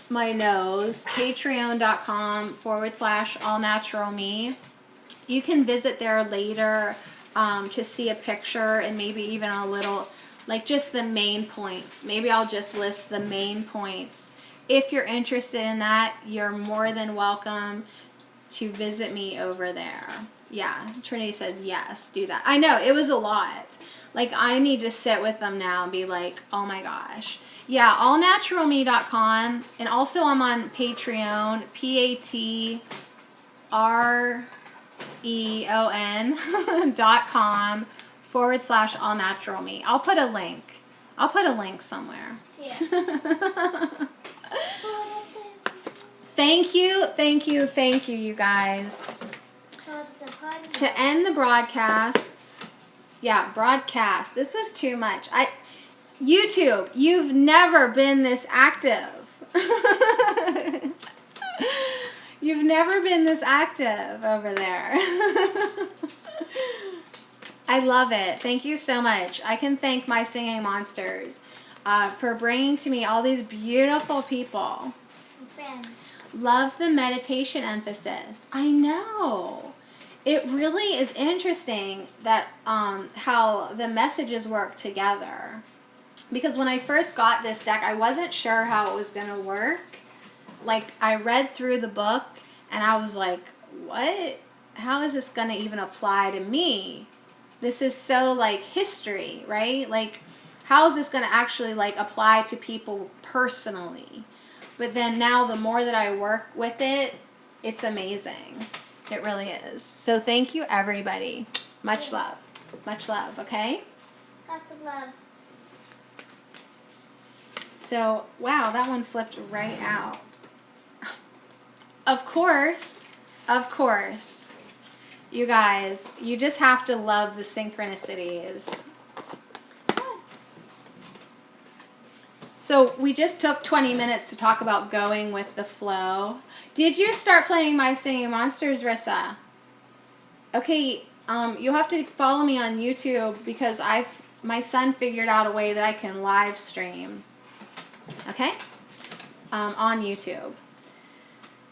my nose, patreon.com/allnaturalme. You can visit there later to see a picture and maybe even a little, like just the main points. Maybe I'll just list the main points. If you're interested in that, you're more than welcome to visit me over there. Yeah, Trinity says yes, do that. I know, it was a lot. Like, I need to sit with them now and be like, oh my gosh. Yeah, allnaturalme.com. And also I'm on Patreon, REON.com/allnaturalme. I'll put a link. I'll put a link somewhere. Yeah. Thank you, you guys. To end the broadcasts, broadcast. This was too much. YouTube, you've never been this active. You've never been this active over there. I love it. Thank you so much. I can thank my singing monsters for bringing to me all these beautiful people. Friends. Love the meditation emphasis. I know. It really is interesting that how the messages work together. Because when I first got this deck, I wasn't sure how it was going to work. Like, I read through the book, and I was like, what? How is this going to even apply to me? This is so, like, history, right? Like, how is this going to actually, like, apply to people personally? But then now, the more that I work with it, it's amazing. It really is. So thank you, everybody. Much love. Much love, okay? Lots of love. So, wow, that one flipped right out. Of course, you guys, you just have to love the synchronicities. So we just took 20 minutes to talk about going with the flow. Did you start playing My Singing Monsters, Rissa? Okay, you'll have to follow me on YouTube because my son figured out a way that I can live stream. Okay? On YouTube.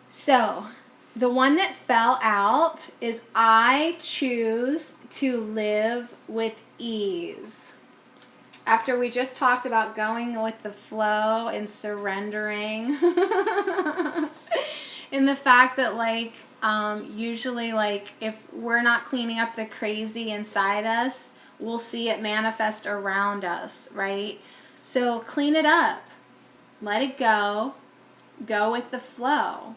So, the one that fell out is I choose to live with ease. After we just talked about going with the flow and surrendering. And the fact that, like, usually, like, if we're not cleaning up the crazy inside us, we'll see it manifest around us, right? So clean it up. Let it go. Go with the flow.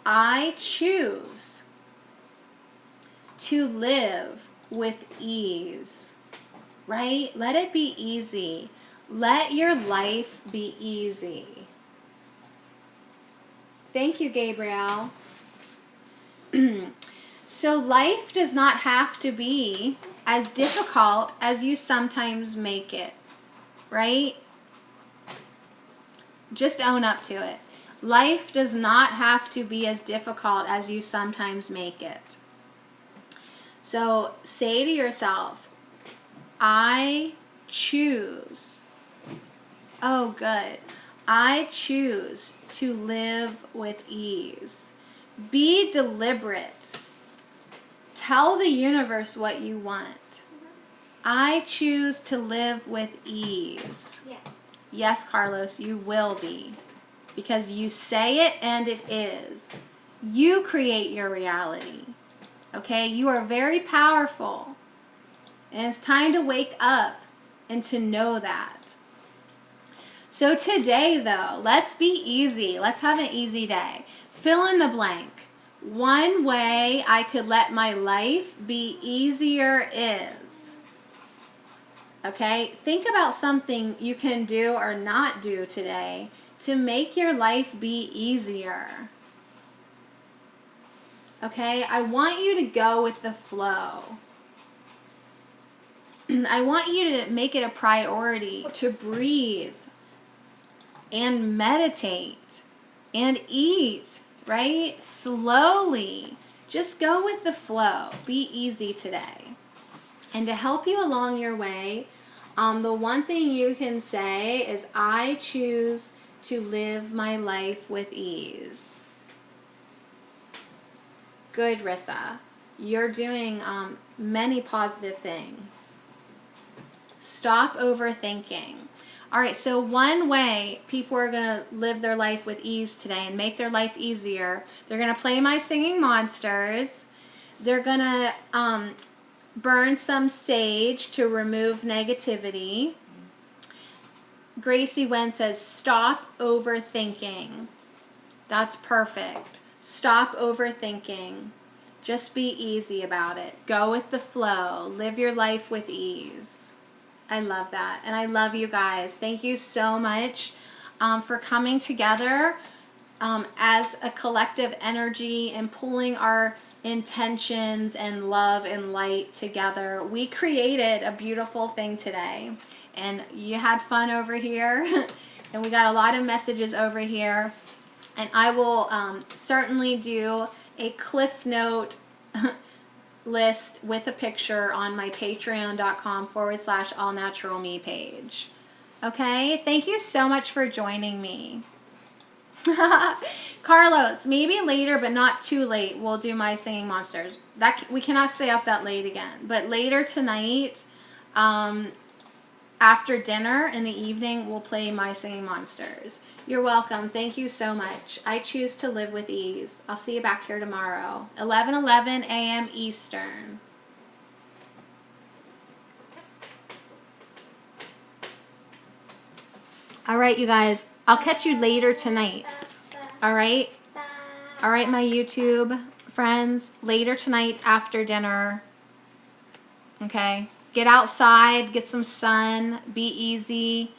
I choose to live with ease, right? Let it be easy. Let your life be easy. Thank you, Gabrielle. So life does not have to be as difficult as you sometimes make it, right? Just own up to it. Life does not have to be as difficult as you sometimes make it. So say to yourself, I choose. Oh, good. I choose to live with ease. Be deliberate. Tell the universe what you want. I choose to live with ease. Yeah. Yes, Carlos, you will be. Because you say it and it is. You create your reality. Okay? You are very powerful. And it's time to wake up and to know that. So today, though, let's be easy. Let's have an easy day. Fill in the blank. One way I could let my life be easier is. Okay? Think about something you can do or not do today to make your life be easier. Okay? I want you to go with the flow. I want you to make it a priority to breathe and meditate and eat, right? Slowly. Just go with the flow. Be easy today. And to help you along your way, the one thing you can say is, I choose to live my life with ease. Good, Rissa. You're doing many positive things. Stop overthinking. All right, so one way people are going to live their life with ease today and make their life easier, they're going to play My Singing Monsters. They're going to burn some sage to remove negativity. Gracie Wen says, stop overthinking. That's perfect. Stop overthinking. Just be easy about it. Go with the flow. Live your life with ease. I love that. And I love you guys. Thank you so much for coming together as a collective energy and pulling our intentions and love and light together. We created a beautiful thing today. And you had fun over here. And we got a lot of messages over here. And I will certainly do a Cliff Note list with a picture on my patreon.com/allnaturalme page. Okay? Thank you so much for joining me. Carlos, maybe later, but not too late, we'll do My Singing Monsters. We cannot stay up that late again. But later tonight, after dinner in the evening, we'll play My Singing Monsters. You're welcome. Thank you so much. I choose to live with ease. I'll see you back here tomorrow, 11:11 a.m. Eastern. All right, you guys. I'll catch you later tonight. All right? All right, my YouTube friends. Later tonight after dinner. Okay? Get outside. Get some sun. Be easy.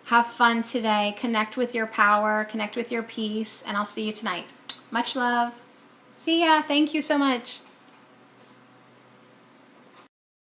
Have fun today. Connect with your power. Connect with your peace. And I'll see you tonight. Much love. See ya. Thank you so much.